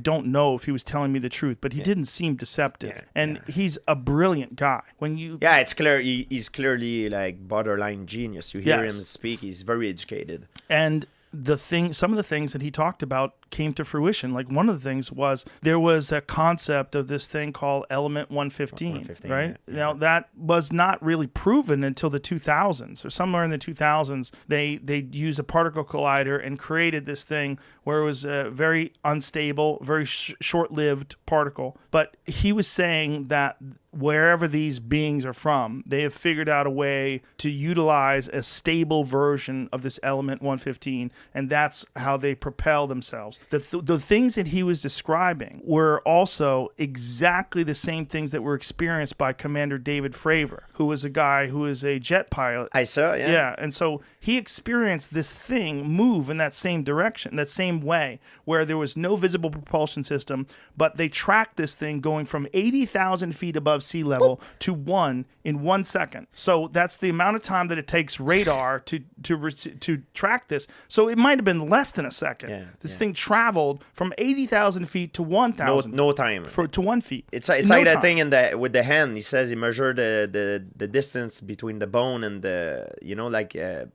don't know if he was telling me the truth, but he didn't seem deceptive. Yeah. And he's a brilliant guy. It's clear he's clearly like borderline genius. You hear him speak, he's very educated. And some of the things that he talked about came to fruition. Like one of the things was there was a concept of this thing called element 115, right? Yeah. Now that was not really proven until the 2000s or somewhere in the 2000s. They used a particle collider and created this thing where it was a very unstable, very short-lived particle. But he was saying that wherever these beings are from, they have figured out a way to utilize a stable version of this element 115, and that's how they propel themselves. The things that he was describing were also exactly the same things that were experienced by Commander David Fravor, who was a guy who is a jet pilot. I saw, yeah. Yeah, and so he experienced this thing move in that same direction, that same way, where there was no visible propulsion system, but they tracked this thing going from 80,000 feet above sea level to 1 in 1 second. So that's the amount of time that it takes radar to track this. So it might have been less than a second. Yeah, this thing traveled from 80,000 feet to 1,000. No time. To 1 feet. It's like that thing with the hand. He says he measured the distance between the bone and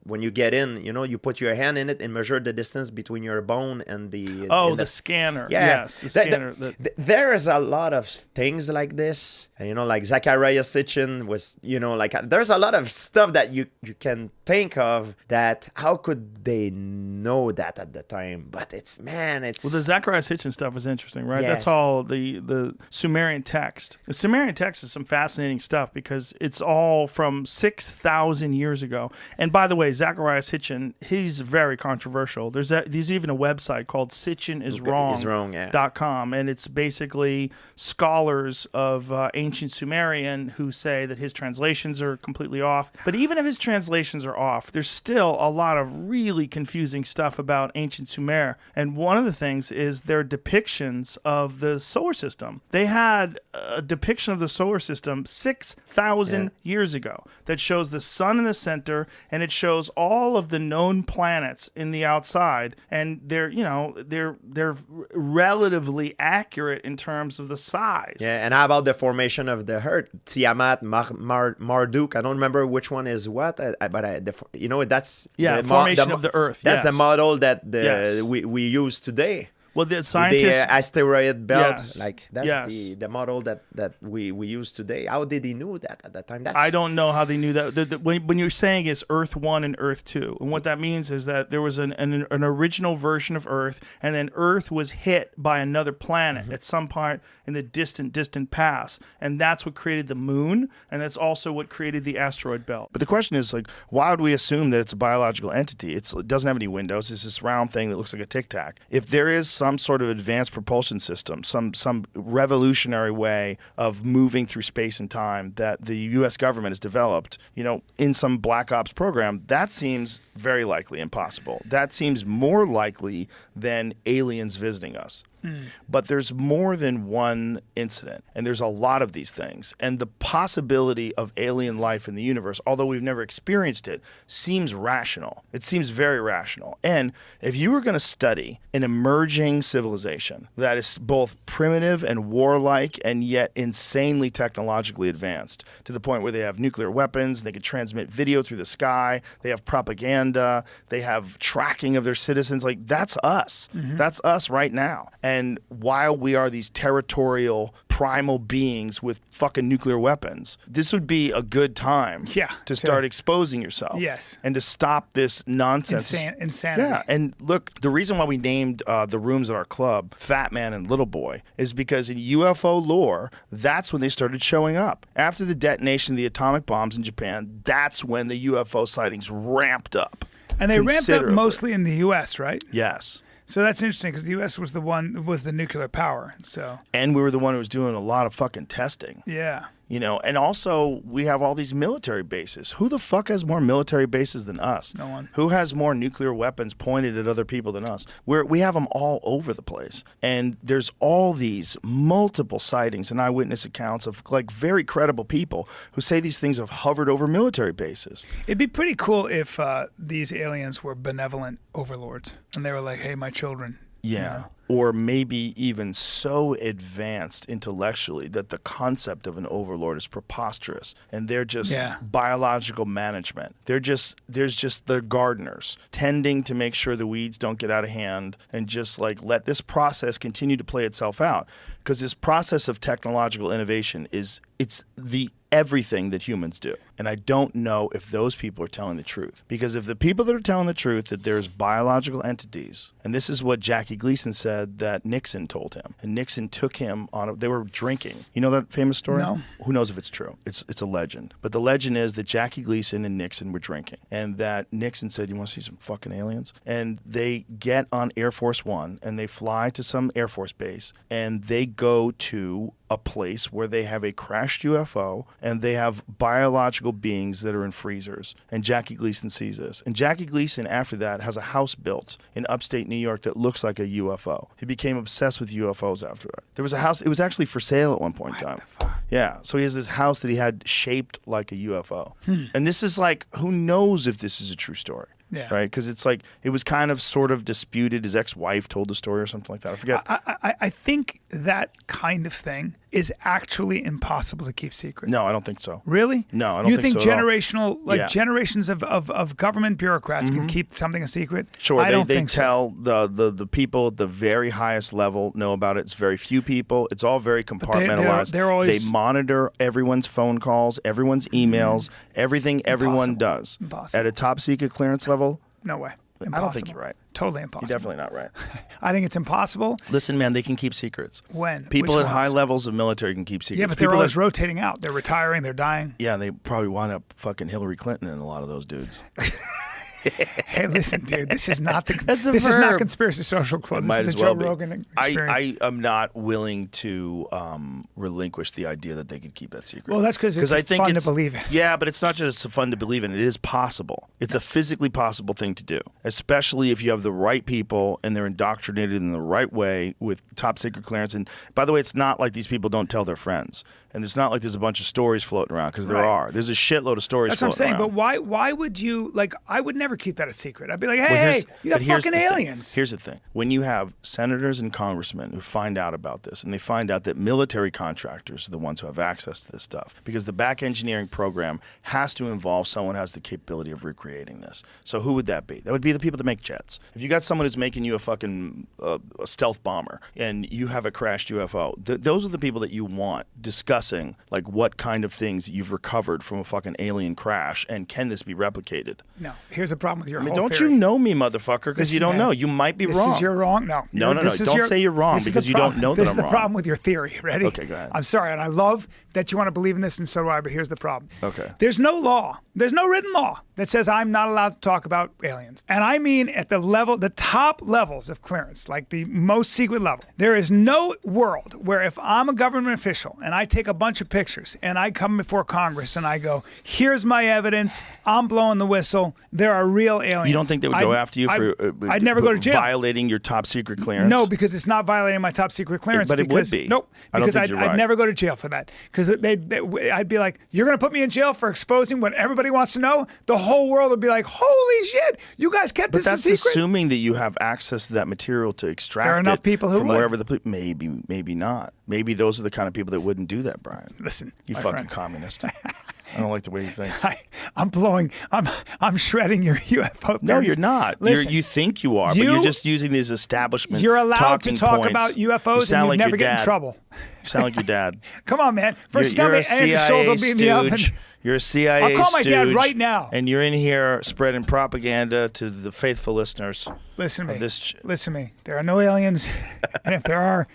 when you get in, you put your hand in it and measure the distance between your bone and the scanner. Yeah. Yes, the scanner. There is a lot of things like this. Like Zacharias Sitchin was, there's a lot of stuff that you can think of that how could they know that at the time? But Well, the Zacharias Sitchin stuff is interesting, right? Yes. That's all the Sumerian text. The Sumerian text is some fascinating stuff because it's all from 6,000 years ago. And by the way, Zacharias Sitchin, he's very controversial. There's even a website called SitchinIsWrong.com, and it's basically scholars of ancient Sumerian who say that his translations are completely off. But even if his translations are off, there's still a lot of really confusing stuff about ancient Sumer. And one of the things is their depictions of the solar system. They had a depiction of the solar system 6,000 years ago that shows the sun in the center, and it shows all of the known planets in the outside, and they're relatively accurate in terms of the size. Yeah, and how about the formation of the Earth? Tiamat, Marduk. I don't remember which one is what, but that's the formation of the Earth. That's the model that we use today. Well, the scientists... The asteroid belt, yes. That's the model that we use today. How did he know that at that time? I don't know how they knew that. When you're saying it's Earth 1 and Earth 2, and what that means is that there was an original version of Earth, and then Earth was hit by another planet at some point in the distant past, and that's what created the moon, and that's also what created the asteroid belt. But the question is, why would we assume that it's a biological entity? It doesn't have any windows. It's this round thing that looks like a Tic Tac. If there is some sort of advanced propulsion system, some revolutionary way of moving through space and time that the U.S. government has developed, in some Black Ops program, that seems very likely impossible. That seems more likely than aliens visiting us. But there's more than one incident, and there's a lot of these things. And the possibility of alien life in the universe, although we've never experienced it, seems rational. It seems very rational. And if you were going to study an emerging civilization that is both primitive and warlike and yet insanely technologically advanced, to the point where they have nuclear weapons, they can transmit video through the sky, they have propaganda, they have tracking of their citizens, like that's us. That's us right now. And while we are these territorial primal beings with fucking nuclear weapons, this would be a good time to start exposing yourself. Yes. And to stop this nonsense. Insanity. Yeah. And look, the reason why we named the rooms at our club Fat Man and Little Boy is because in UFO lore, that's when they started showing up. After the detonation of the atomic bombs in Japan, that's when the UFO sightings ramped up. And they ramped up mostly in the U.S., right? Yes. So that's interesting because the U.S. was the nuclear power. So. And we were the one who was doing a lot of fucking testing. Yeah. You know, and also we have all these military bases. Who the fuck has more military bases than us? No one. Who has more nuclear weapons pointed at other people than us? We have them all over the place. And there's all these multiple sightings and eyewitness accounts of like very credible people who say these things have hovered over military bases. It'd be pretty cool if these aliens were benevolent overlords and they were like, hey, my children. Yeah. You know? Or maybe even so advanced intellectually that the concept of an overlord is preposterous, and they're just biological management. There's just the gardeners tending to make sure the weeds don't get out of hand and just like let this process continue to play itself out. Because this process of technological innovation it's the everything that humans do. And I don't know if those people are telling the truth. Because if the people that are telling the truth that there's biological entities, and this is what Jackie Gleason said that Nixon told him, and Nixon took him on they were drinking. You know that famous story? No. Who knows if it's true? It's a legend. But the legend is that Jackie Gleason and Nixon were drinking, and that Nixon said, you want to see some fucking aliens? And they get on Air Force One, and they fly to some Air Force base, and they go to a place where they have a crashed UFO and they have biological beings that are in freezers. And Jackie Gleason sees this. And Jackie Gleason, after that, has a house built in upstate New York that looks like a UFO. He became obsessed with UFOs after that. There was a house, it was actually for sale at one point in time. Yeah. So he has this house that he had shaped like a UFO. And this is like, who knows if this is a true story? Yeah. Right? Because it's like, it was kind of sort of disputed. His ex-wife told the story or something like that. I forget. I think that kind of thing is actually impossible to keep secret. No, I don't think so. Really? No, I don't think so. You think at all. generational, like generations of government bureaucrats can keep something a secret? Sure, I don't they think tell the people at the very highest level know about it. It's very few people. It's all very compartmentalized. They're always, they monitor everyone's phone calls, everyone's emails, everything everyone does. Impossible. At a top secret clearance level. No way. Impossible. I don't think you're right. Totally impossible. You're definitely not right. I think it's impossible. Listen, man, they can keep secrets. When? People Which at high ones? levels of military can keep secrets. Yeah, but people they're always rotating out. They're retiring. They're dying. Yeah, they probably wind up fucking Hillary Clinton and a lot of those dudes. Hey, listen, dude. This is not the. That's a this is verb. not Conspiracy Social Club. This is the Joe Rogan experience. I am not willing to relinquish the idea that they could keep that secret. Well, that's because it's fun to believe in. Yeah, but it's not just fun to believe in. It is possible. It's a physically possible thing to do, especially if you have the right people and they're indoctrinated in the right way with top secret clearance. And by the way, it's not like these people don't tell their friends. And it's not like there's a bunch of stories floating around, because there are. There's a shitload of stories floating around. That's what I'm saying. But why would you, like, I would never keep that a secret. I'd be like, hey, you got fucking aliens. Here's the thing. When you have senators and congressmen who find out about this, and they find out that military contractors are the ones who have access to this stuff, because the back engineering program has to involve someone who has the capability of recreating this. So who would that be? That would be the people that make jets. If you got someone who's making you a fucking a stealth bomber, and you have a crashed UFO, those are the people that you want discussing like what kind of things you've recovered from a fucking alien crash, and can this be replicated? No. Here's the problem with your whole don't theory. you know me, motherfucker, because you don't know. You might be wrong. This is your wrong. No. No. Don't say you're wrong because you don't know that I'm wrong. This is the problem with your theory. Ready? Okay, go ahead. I'm sorry, and I love that you want to believe in this, and so do I, but here's the problem. Okay. There's no law. There's no written law that says I'm not allowed to talk about aliens. And I mean at the top levels of clearance, like the most secret level. There is no world where if I'm a government official and I take a a bunch of pictures and I come before Congress and I go, here's my evidence. I'm blowing the whistle. There are real aliens. You don't think they would go after you for I'd never go to jail. Violating your top secret clearance? No, because it's not violating my top secret clearance. But it would be. Nope. Because I'd never go to jail for that. Because I'd be like, you're going to put me in jail for exposing what everybody wants to know? The whole world would be like, holy shit, you guys kept this a secret? But that's assuming that you have access to that material to extract there are enough people who from would. wherever the maybe not. Maybe those are the kind of people that wouldn't do that, Brian. Listen, you fucking communist. I don't like the way you think. I'm shredding your UFO theories. No, you're not. Listen, you think you are, but you're just using these establishment. You're allowed to talk points. about UFOs and you never get in trouble. You sound like your dad. Come on, man. First, tell me Andy Schultz will beat me up. You're a CIA I'll call my dad stooge, right now. And you're in here spreading propaganda to the faithful listeners. Listen to me. There are no aliens, and if there are,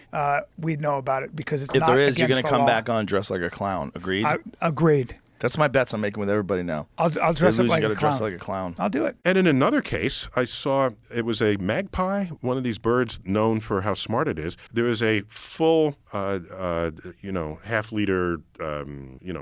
we'd know about it because it's if not there is, against you're going the to come law. back on dressed like a clown. Agreed? Agreed. That's my bets I'm making with everybody now. I'll dress up like a clown. Dress like a clown. I'll do it. And in another case, I saw it was a magpie, one of these birds known for how smart it is. There was a full, half-liter,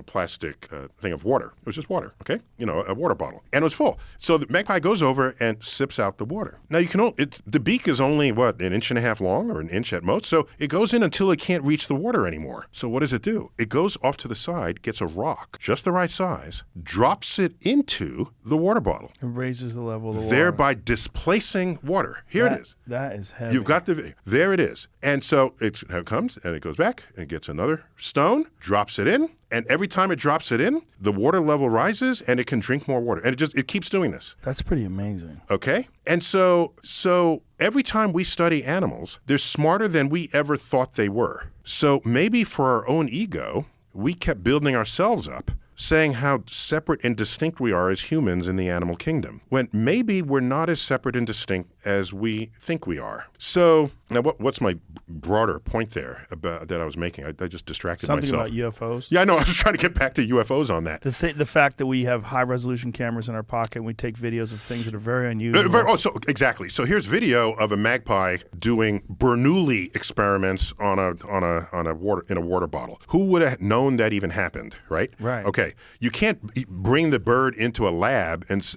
plastic thing of water. It was just water, okay? A water bottle, and it was full. So the magpie goes over and sips out the water. Now the beak is only an inch and a half long, or an inch at most. So it goes in until it can't reach the water anymore. So what does it do? It goes off to the side, gets a rock, just the right size, drops it into the water bottle. It raises the level of the water. Thereby displacing water. Here it is. That is heavy. You've got the video. There it is. And so it comes and it goes back and gets another stone, drops it in, and every time it drops it in, the water level rises and it can drink more water. And it keeps doing this. That's pretty amazing. Okay? And so every time we study animals, they're smarter than we ever thought they were. So maybe for our own ego, we kept building ourselves up, saying how separate and distinct we are as humans in the animal kingdom, when maybe we're not as separate and distinct as we think we are. So now what's my broader point there about that I was making? I just distracted myself. Something about UFOs? Yeah, I know. I was trying to get back to UFOs on that. The fact that we have high-resolution cameras in our pocket and we take videos of things that are very unusual. Exactly. So here's video of a magpie doing Bernoulli experiments on a water bottle. Who would have known that even happened, right? Right. Okay. You can't bring the bird into a lab and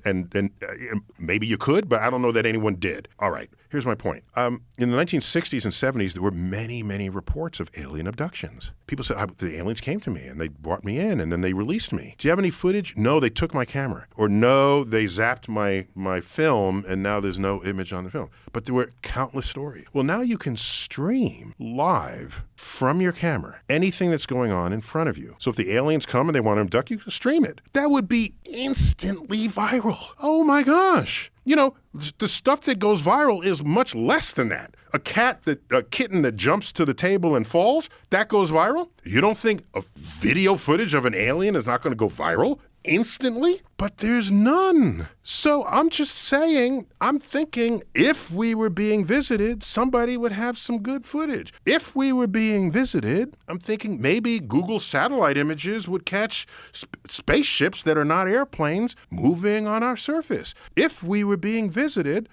maybe you could, but I don't know that anyone did. All right. Here's my point. In the 1960s and 70s, there were many, many reports of alien abductions. People said, the aliens came to me and they brought me in and then they released me. Do you have any footage? No, they took my camera. Or no, they zapped my film and now there's no image on the film. But there were countless stories. Well, now you can stream live from your camera anything that's going on in front of you. So if the aliens come and they want to abduct you, stream it. That would be instantly viral. Oh my gosh. The stuff that goes viral is much less than that. A kitten that jumps to the table and falls, that goes viral? You don't think a video footage of an alien is not going to go viral instantly? But there's none. So I'm just saying, I'm thinking if we were being visited, somebody would have some good footage. If we were being visited, I'm thinking maybe Google satellite images would catch spaceships that are not airplanes moving on our surface. If we were being visited,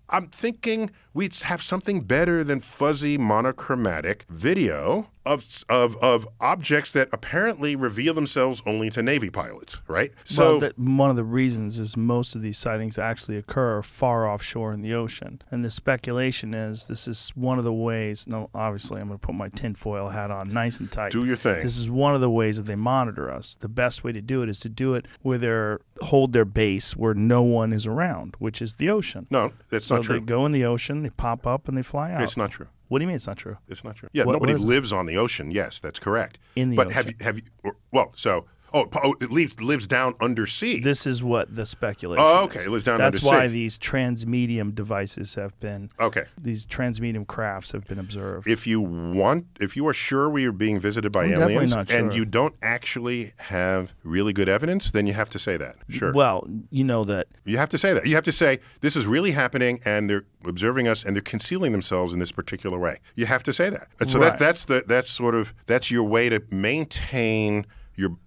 I'm thinking we'd have something better than fuzzy monochromatic video of objects that apparently reveal themselves only to Navy pilots, right? So one of the reasons is most of these sightings actually occur far offshore in the ocean. And the speculation is this is one of the ways, no, obviously I'm going to put my tinfoil hat on nice and tight. Do your thing. This is one of the ways that they monitor us. The best way to do it is to do it where they hold their base where no one is around, which is the ocean. No, that's not true. They go in the ocean, they pop up, and they fly out. It's not true. What do you mean it's not true? It's not true. Yeah, nobody lives on the ocean. Yes, that's correct. In the ocean. But have you it lives down undersea. This is what the speculation Oh, okay. is. It lives down That's undersea. why these transmedium devices have been these transmedium crafts have been observed. If you are sure we are being visited by I'm aliens not sure. and you don't actually have really good evidence, then you have to say that. Sure. Well, you know that. You have to say that. You have to say this is really happening and they're observing us and they're concealing themselves in this particular way. You have to say that. And so Right. that's your way to maintain your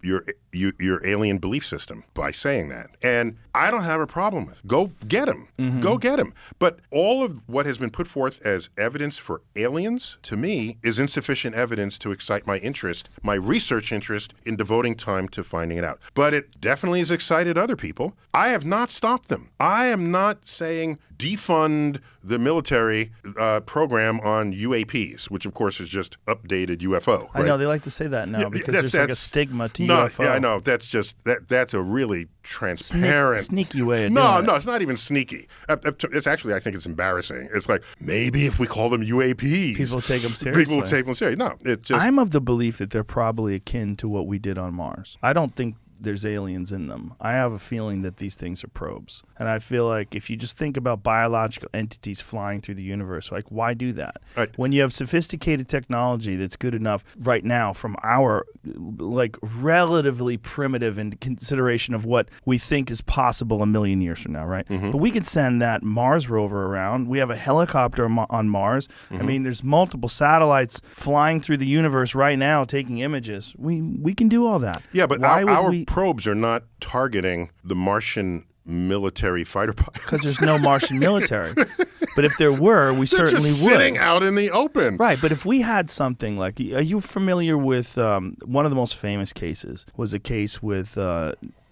your alien belief system by saying that. And I don't have a problem with it. Go get him. Mm-hmm. Go get him. But all of what has been put forth as evidence for aliens, to me, is insufficient evidence to excite my interest, my research interest in devoting time to finding it out. But it definitely has excited other people. I have not stopped them. I am not saying defund the military program on UAPs, which of course is just updated UFO. Right? I know they like to say that now because there's like a stigma to UFO. Yeah, I know. That's just that's a really transparent, sneaky way of doing No, it. it's not even sneaky. It's actually, I think it's embarrassing. It's like maybe if we call them UAPs, people take them seriously. People will take them seriously. No, it's just. I'm of the belief that they're probably akin to what we did on Mars. I don't think there's aliens in them. I have a feeling that these things are probes. And I feel like if you just think about biological entities flying through the universe, like why do that? Right. When you have sophisticated technology that's good enough right now from our like relatively primitive in consideration of what we think is possible a million years from now, right? Mm-hmm. But we can send that Mars rover around. We have a helicopter on Mars. Mm-hmm. I mean, there's multiple satellites flying through the universe right now taking images. We can do all that. Yeah, but why our would we probes are not targeting the Martian military fighter pilots. because there's no Martian military. But if there were, we They're certainly just would. sitting out in the open. Right, but if we had something like, are you familiar with one of the most famous cases was a case with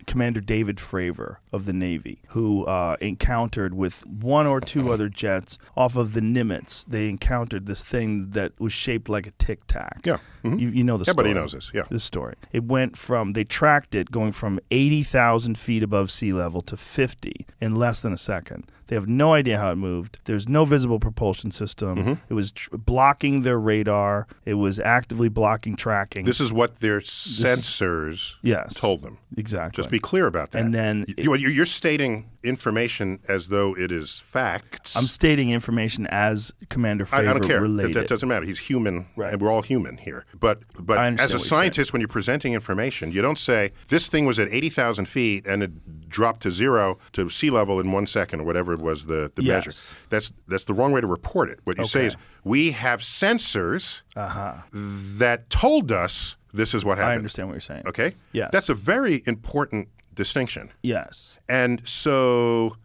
Commander David Fravor of the Navy, who encountered with one or two other jets off of the Nimitz. They encountered this thing that was shaped like a Tic Tac. Yeah. Mm-hmm. You know the story. Everybody knows this, yeah. This story. It went from, they tracked it going from 80,000 feet above sea level to 50 in less than a second. They have no idea how it moved. There's no visible propulsion system. Mm-hmm. It was blocking their radar. It was actively blocking tracking. This is what their sensors told them. Exactly. Just be clear about that. And then you're stating information as though it is facts. I'm stating information as Commander Fravor I don't care. related. That doesn't matter. He's human, Right. and we're all human here. But I as understand a what you're scientist, when you're presenting information, you don't say this thing was at 80,000 feet and it dropped to zero to sea level in 1 second or whatever it was the measure. That's the wrong way to report it. What you say is we have sensors that told us this is what happened. I understand what you're saying. Okay? Yes. That's a very important distinction. Yes. And so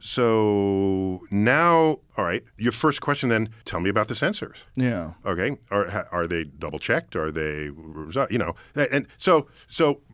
now, all right, your first question then, tell me about the sensors. Yeah. Okay? Are they double checked? Are they, and so,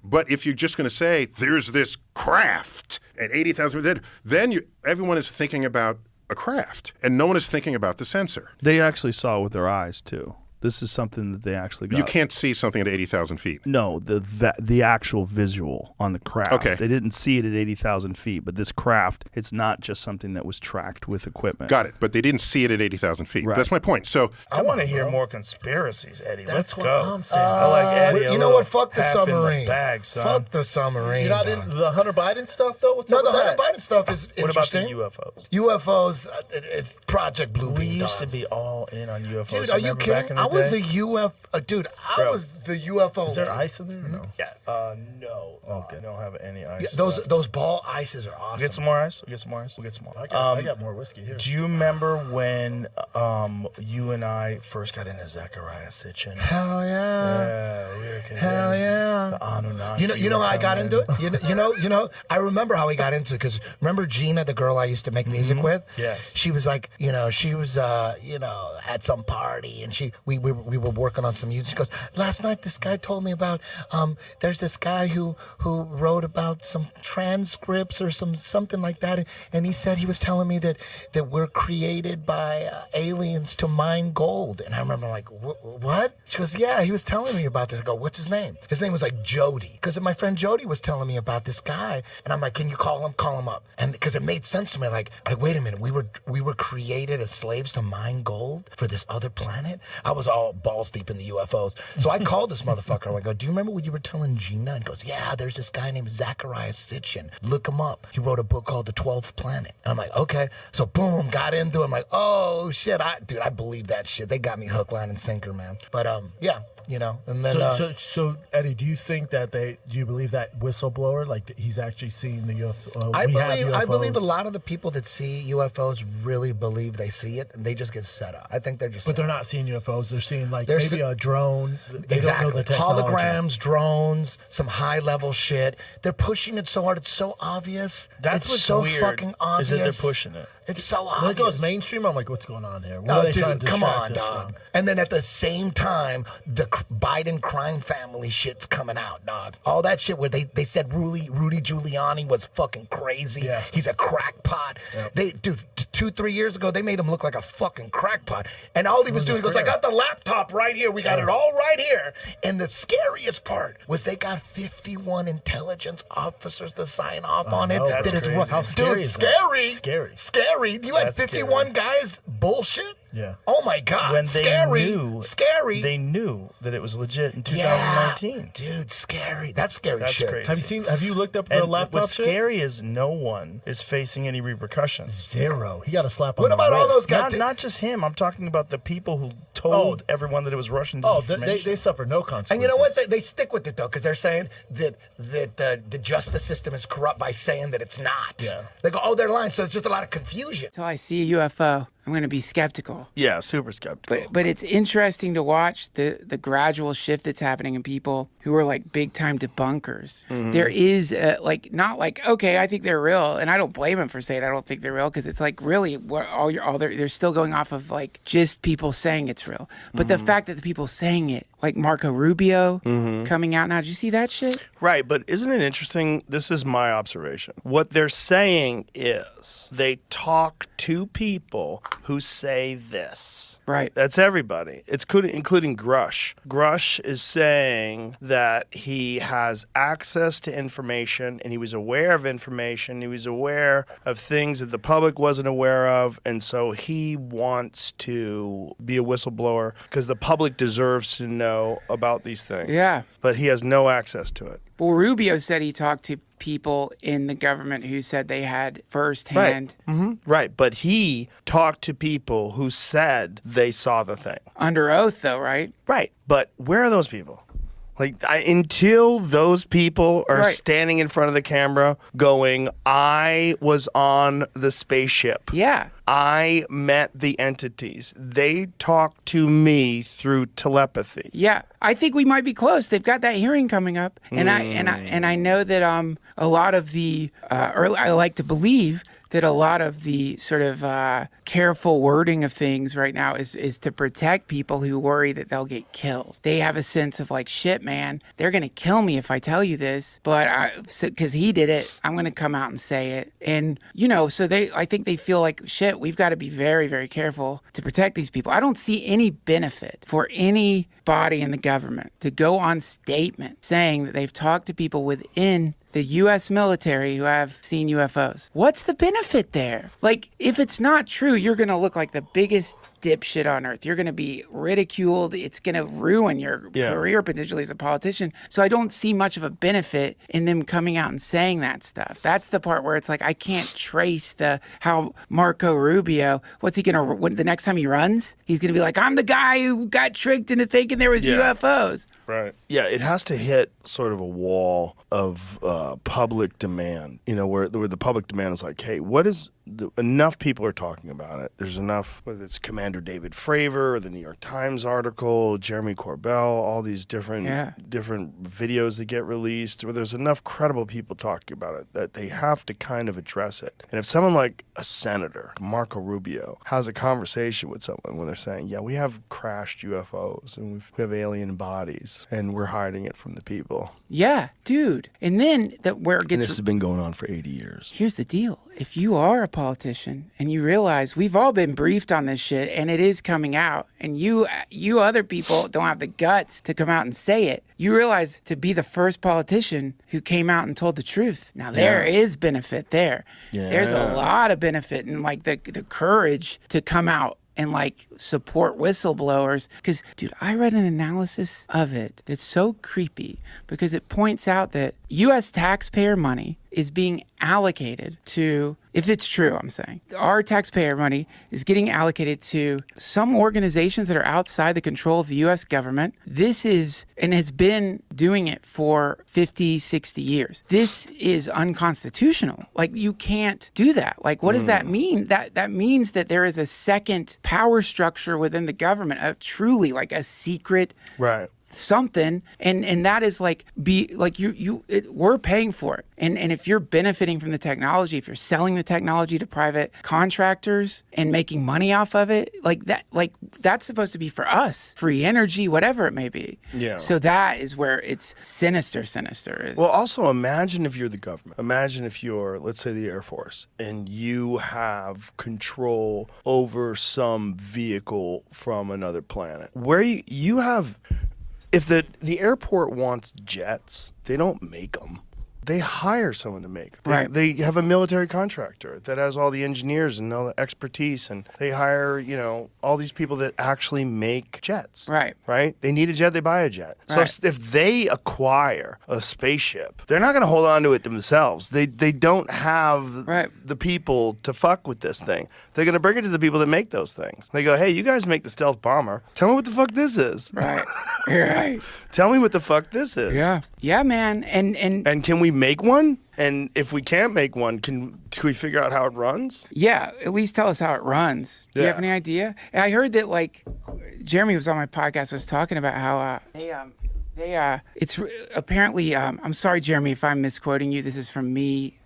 but if you're just going to say there's this craft at 80,000, then everyone is thinking about a craft and no one is thinking about the sensor. They actually saw it with their eyes too. This is something that they actually got. You can't see something at 80,000 feet. No, the actual visual on the craft. Okay. They didn't see it at 80,000 feet, but this craft, it's not just something that was tracked with equipment. Got it. But they didn't see it at 80,000 feet. Right. That's my point. So I want to hear more conspiracies, Eddie. Let's That's go. what I'm saying. I like Eddie. You know what? Fuck the half in submarine. bag, son. Fuck the submarine. You're not dog. into the Hunter Biden stuff, though? What's No, up the with Hunter that? Biden stuff is What about the interesting. UFOs? UFOs, it's Project Blue We Beam. used dog. to be all in on UFOs. Dude, are you Remember back kidding? in the I was day? a UFO. Dude, I Bro. was the UFO. Is there ice in there or no? Yeah. No. Okay. I don't have any ice. Yeah, those ball ices are awesome. Get some more ice? We'll get some more ice? We'll get some more. I got more whiskey here. Do you remember when you and I first got into Zechariah Sitchin? Hell yeah. Yeah, we were convinced Hell yeah. the Anunnaki. You know how I were got coming. into it? You know, I remember how we got into it because remember Gina, the girl I used to make music with? Yes. She was like, she was, at some party and we were working on some music. She goes, last night this guy told me about, there's this guy who wrote about some transcripts or something like that. And he said he was telling me that we're created by aliens to mine gold. And I remember like, what? She goes, yeah, he was telling me about this. I go, what's his name? His name was like Jody. Because my friend Jody was telling me about this guy. And I'm like, can you call him? Call him up. And because it made sense to me, like, wait a minute, we were created as slaves to mine gold for this other planet? I was all balls deep in the UFOs. So I called this motherfucker. I go, do you remember what you were telling Gina? And he goes, yeah, there's this guy named Zechariah Sitchin. Look him up. He wrote a book called The 12th Planet. And I'm like, okay. So boom, got into it. I'm like, oh shit, I believe that shit. They got me hook, line, and sinker, man. But yeah. you know. And then so Eddie, do you think that do you believe that whistleblower, like that he's actually seeing the UFO? I believe a lot of the people that see UFOs really believe they see it, and they just get set up. I think they're just. But they're not seeing UFOs. They're seeing maybe a drone. They Exactly. don't know the technology. Holograms, drones, some high level shit. They're pushing it so hard. It's so obvious. That's it's what's so weird, fucking obvious. is that they're pushing it. It's so obvious. When it goes mainstream, I'm like, what's going on here? What No, are they trying dude, to come distract on, us dog. from? And then at the same time, the Biden crime family shit's coming out, dog. All that shit where they said Rudy Giuliani was fucking crazy. Yeah. He's a crackpot. Yep. 2-3 years ago, they made him look like a fucking crackpot. And all he was doing, he goes, I got the laptop right here. We got it all right here. And the scariest part was they got 51 intelligence officers to sign off on it. That's That it's crazy. How scary Dude, is that? scary. Scary. You had That's 51 guys bullshit? Yeah. Oh my God. When they scary. Scary. They knew that it was legit in 2019. Dude, scary. That's scary That's shit. crazy. Have you looked up the And laptop what's shit? scary is no one is facing any repercussions. Zero. He got a slap on What the about all wrist. those guys? Not just him. I'm talking about the people who told everyone that it was Russian disinformation. They suffer no consequences. And you know what? They stick with it though, because they're saying that the justice system is corrupt by saying that it's not. Yeah. They go, oh, they're lying. So it's just a lot of confusion. Until I see a UFO, I'm going to be skeptical. Yeah, super skeptical. But it's interesting to watch the gradual shift that's happening in people who are like big time debunkers. Mm-hmm. There is not like, okay, I think they're real, and I don't blame them for saying I don't think they're real, because it's like really they're still going off of like just people saying it's real. But the fact that the people saying it, like Marco Rubio coming out now, did you see that shit? Right, but isn't it interesting? This is my observation. What they're saying is they talk to people who say this. Right. That's everybody. It's including Grush. Grush is saying that he has access to information and he was aware of information. He was aware of things that the public wasn't aware of. And so he wants to be a whistleblower because the public deserves to know about these things. Yeah. But he has no access to it. Well, Rubio said he talked to people in the government who said they had firsthand. Right. But he talked to people who said they saw the thing. Under oath, though, right? Right. But where are those people? Like, until those people are Right. standing in front of the camera going, I was on the spaceship. Yeah. I met the entities. They talked to me through telepathy. Yeah, I think we might be close. They've got that hearing coming up, and I know that a lot of the I like to believe that a lot of the sort of careful wording of things right now is to protect people who worry that they'll get killed. They have a sense of like, shit, man, they're going to kill me if I tell you this, but because he did it, I'm going to come out and say it. And, so I think they feel like, shit, we've got to be very, very careful to protect these people. I don't see any benefit for any body in the government to go on statement saying that they've talked to people within the U.S. military who have seen UFOs. What's the benefit there? Like, if it's not true, you're going to look like the biggest dipshit on earth. You're going to be ridiculed. It's going to ruin your career potentially as a politician. So I don't see much of a benefit in them coming out and saying that stuff. That's the part where it's like, I can't trace how Marco Rubio, what's he going to, the next time he runs, he's going to be like, I'm the guy who got tricked into thinking there was UFOs. Right. Yeah, it has to hit sort of a wall of public demand, where the public demand is like, hey, what is enough people are talking about it. There's enough, whether it's Commander David Fravor or the New York Times article, Jeremy Corbell, all these different videos that get released, where there's enough credible people talking about it that they have to kind of address it. And if someone like a senator, Marco Rubio, has a conversation with someone when they're saying, yeah, we have crashed UFOs and we have alien bodies and we're hiding it from the people. Yeah, dude. And then where it gets... And this has been going on for 80 years. Here's the deal. If you are a politician and you realize we've all been briefed on this shit and it is coming out, and you other people don't have the guts to come out and say it, you realize to be the first politician who came out and told the truth. Now there is benefit there. Yeah. There's a lot of benefit in like the courage to come out and like support whistleblowers. Because, dude, I read an analysis of it that's so creepy because it points out that U.S. taxpayer money is being allocated to, if it's true, I'm saying, our taxpayer money is getting allocated to some organizations that are outside the control of the U.S. government. This is, and has been doing it for 50, 60 years. This is unconstitutional. Like, you can't do that. Like, what does that mean? That means that there is a second power structure within the government, of truly like a secret something, and that is like, we're paying for it, and if you're benefiting from the technology, if you're selling the technology to private contractors and making money off of it, that's supposed to be for us, free energy, whatever it may be. So that is where it's sinister is. Well, also imagine if you're the government. Imagine if you're, let's say, the Air Force, and you have control over some vehicle from another planet, where you have. If the airport wants jets, they don't make them. They hire someone to make them. They have a military contractor that has all the engineers and all the expertise, and they hire, all these people that actually make jets. Right? They need a jet, they buy a jet. So if they acquire a spaceship, they're not going to hold on to it themselves. They don't have the people to fuck with this thing. They're going to bring it to the people that make those things. They go, hey, you guys make the stealth bomber. Tell me what the fuck this is. Tell me what the fuck this is. Yeah, man. And can we make one? And if we can't make one, can we figure out how it runs? Yeah, at least tell us how it runs. Do you have any idea? I heard that, like, Jeremy was on my podcast, was talking about how it's apparently, I'm sorry, Jeremy, if I'm misquoting you. This is from me.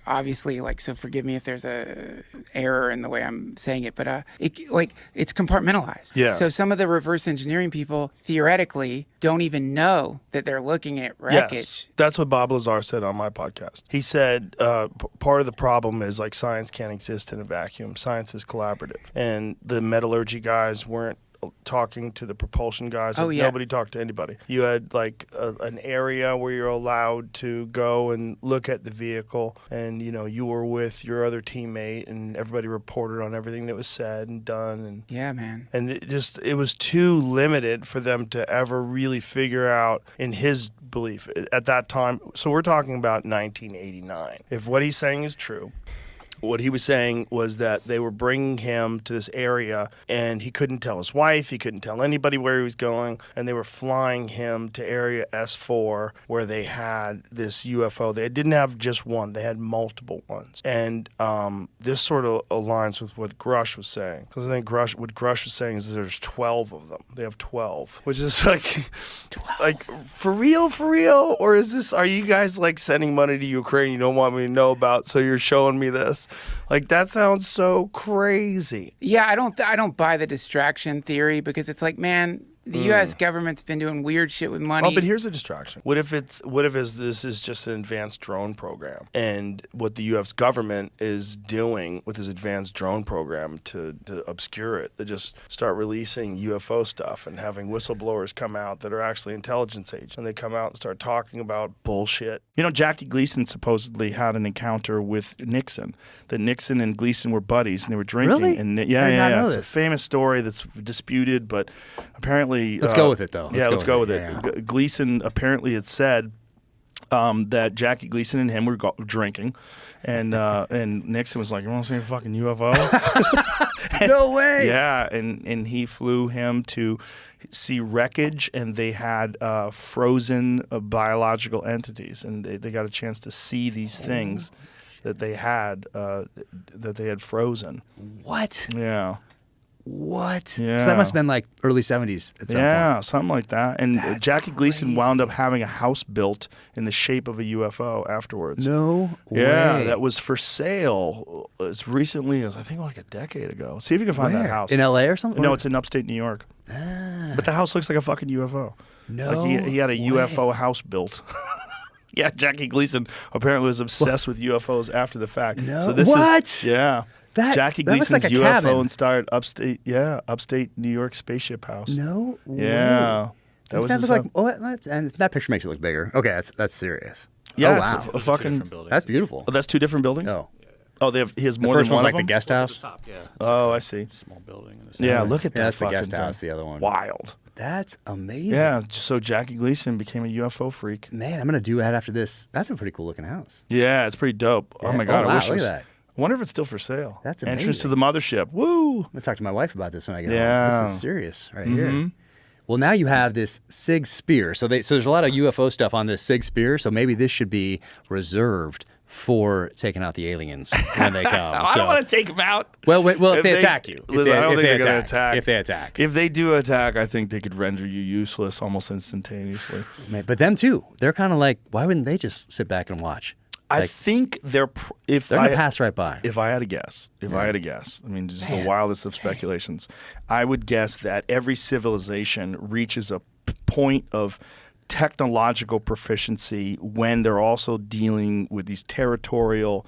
Obviously, so forgive me if there's a error in the way I'm saying it, but it's compartmentalized. Yeah. So some of the reverse engineering people theoretically don't even know that they're looking at wreckage. Yes, that's what Bob Lazar said on my podcast. He said part of the problem is, like, science can't exist in a vacuum. Science is collaborative, and the metallurgy guys weren't talking to the propulsion guys. Nobody talked to anybody. You had an area where you're allowed to go and look at the vehicle, and you were with your other teammate, and everybody reported on everything that was said and done. And and it was too limited for them to ever really figure out, in his belief at that time. So we're talking about 1989. If what he's saying is true, what he was saying was that they were bringing him to this area, and he couldn't tell his wife, he couldn't tell anybody where he was going, and they were flying him to Area S4, where they had this UFO. They didn't have just one, they had multiple ones. And this sort of aligns with what Grush was saying, because I think what Grush was saying is there's 12 of them. They have 12, which is like, 12. Like, for real? Or are you guys sending money to Ukraine you don't want me to know about, so you're showing me this? Like, that sounds so crazy. Yeah, I don't buy the distraction theory, because it's like, man, the U.S. government's been doing weird shit with money. Oh, but here's a distraction. What if this is just an advanced drone program, and what the U.S. government is doing with this advanced drone program to obscure it, they just start releasing UFO stuff and having whistleblowers come out that are actually intelligence agents, and they come out and start talking about bullshit. Jackie Gleason supposedly had an encounter with Nixon. That Nixon and Gleason were buddies, and they were drinking. Really? And I did not know it's this. a famous story that's disputed, but apparently. Let's go with it, though. Let's go with it. Gleason apparently had said that Jackie Gleason and him were drinking, and Nixon was like, "You want to see a fucking UFO?" No way. Yeah, and he flew him to see wreckage, and they had frozen biological entities, and they got a chance to see these things that they had frozen. What? Yeah. What? Yeah. So that must have been like early 70s at some point. Something like that. And That's Jackie Gleason crazy. wound up having a house built in the shape of a UFO afterwards. No Yeah, way. that was for sale as recently as, I think, like a decade ago. See if you can find Where? that house. In LA or something? No, it's in upstate New York. But the house looks like a fucking UFO. No he had a UFO house built. Yeah, Jackie Gleason apparently was obsessed with UFOs after the fact. No. So this What? is yeah. Jackie that looks Gleason's like a UFO cabin. inspired upstate New York spaceship house. No way. Yeah. That was Does his that look like, and that picture makes it look bigger. Okay, that's serious. Yeah, oh, it's wow. a fucking. That's beautiful. Oh, that's two different buildings? Oh. Oh, he has more the first than one one's like of them? the guest house. Oh, I see. Small building. Yeah, look at that. That's the fucking guest house. thing. The other one. Wild. That's amazing. Yeah. So Jackie Gleason became a UFO freak. Man, I'm gonna do that after this. That's a pretty cool looking house. Yeah, it's pretty dope. Yeah. Oh my god, wow, I wish it look was. at that. I wonder if it's still for sale. That's Entrance amazing. to the mothership. Woo! I'm gonna talk to my wife about this when I get Yeah. home. This is serious right here. Well, now you have this SIG Spear. So there's a lot of UFO stuff on this SIG Spear. So maybe this should be reserved for taking out the aliens when they come. I don't want to take them out. Well, if they attack you. Listen, I don't think they're going to attack. attack. If they attack. If they do attack, I think they could render you useless almost instantaneously. But them too. They're kind of like, why wouldn't they just sit back and watch? I think they're going to pass right by. If I had to guess, I mean, just the wildest of speculations, I would guess that every civilization reaches a point of technological proficiency when they're also dealing with these territorial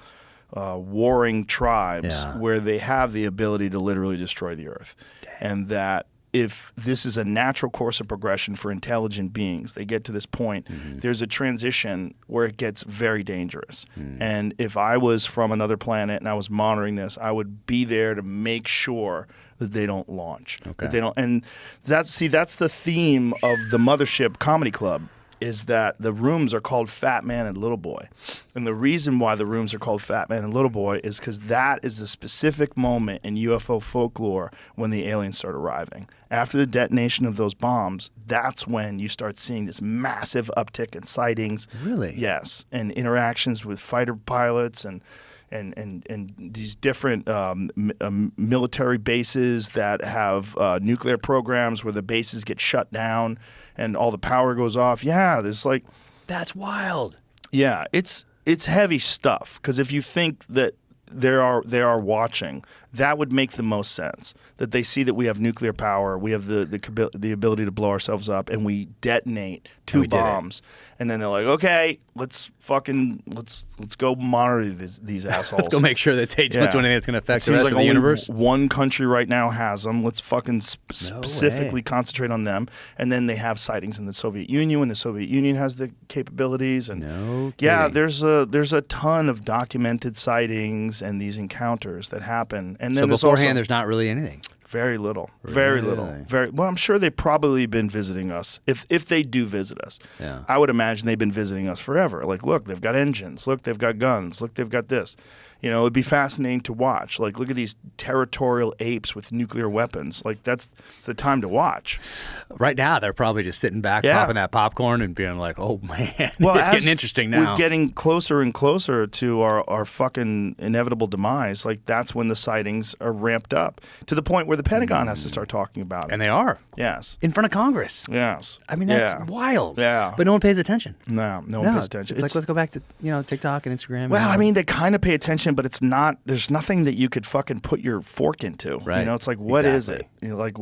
warring tribes where they have the ability to literally destroy the earth. And that if this is a natural course of progression for intelligent beings, they get to this point, there's a transition where it gets very dangerous. And if I was from another planet and I was monitoring this, I would be there to make sure that they don't launch. That they don't, and that's the theme of the Mothership Comedy Club. Is that the rooms are called Fat Man and Little Boy. And the reason why the rooms are called Fat Man and Little Boy is because that is a specific moment in UFO folklore when the aliens start arriving. After the detonation of those bombs, that's when you start seeing this massive uptick in sightings. Really? Yes. And interactions with fighter pilots and these different military bases that have nuclear programs where the bases get shut down and all the power goes off. Yeah, there's like... That's wild. Yeah, it's heavy stuff because if you think that they are watching, that would make the most sense. That they see that we have nuclear power, we have the ability to blow ourselves up, and we detonate two bombs, and then they're like, okay, let's go monitor these assholes. Let's go make sure that they don't do anything that's going to affect the rest of the only universe. One country right now has them. Let's fucking specifically concentrate on them. And then they have sightings in the Soviet Union when the Soviet Union has the capabilities. And yeah, there's a ton of documented sightings and these encounters that happen. And then so beforehand, there's not really anything. Very little. Very little. Very well. I'm sure they've probably been visiting us. If they do visit us, I would imagine they've been visiting us forever. Like, look, they've got engines. Look, they've got guns. Look, they've got this. You know, it'd be fascinating to watch. Like, look at these territorial apes with nuclear weapons. Like, it's the time to watch. Right now, they're probably just sitting back, popping that popcorn and being like, oh, man, well, it's getting interesting now. We're getting closer and closer to our fucking inevitable demise. Like, that's when the sightings are ramped up to the point where the Pentagon has to start talking about it. And they are. Yes. In front of Congress. Yes. I mean, that's wild. Yeah. But no one pays attention. No one pays attention. It's like, let's go back to, TikTok and Instagram. Well, I mean, they kind of pay attention, but it's not, there's nothing that you could fucking put your fork into. Right. You know, it's like, what is it? You know, like,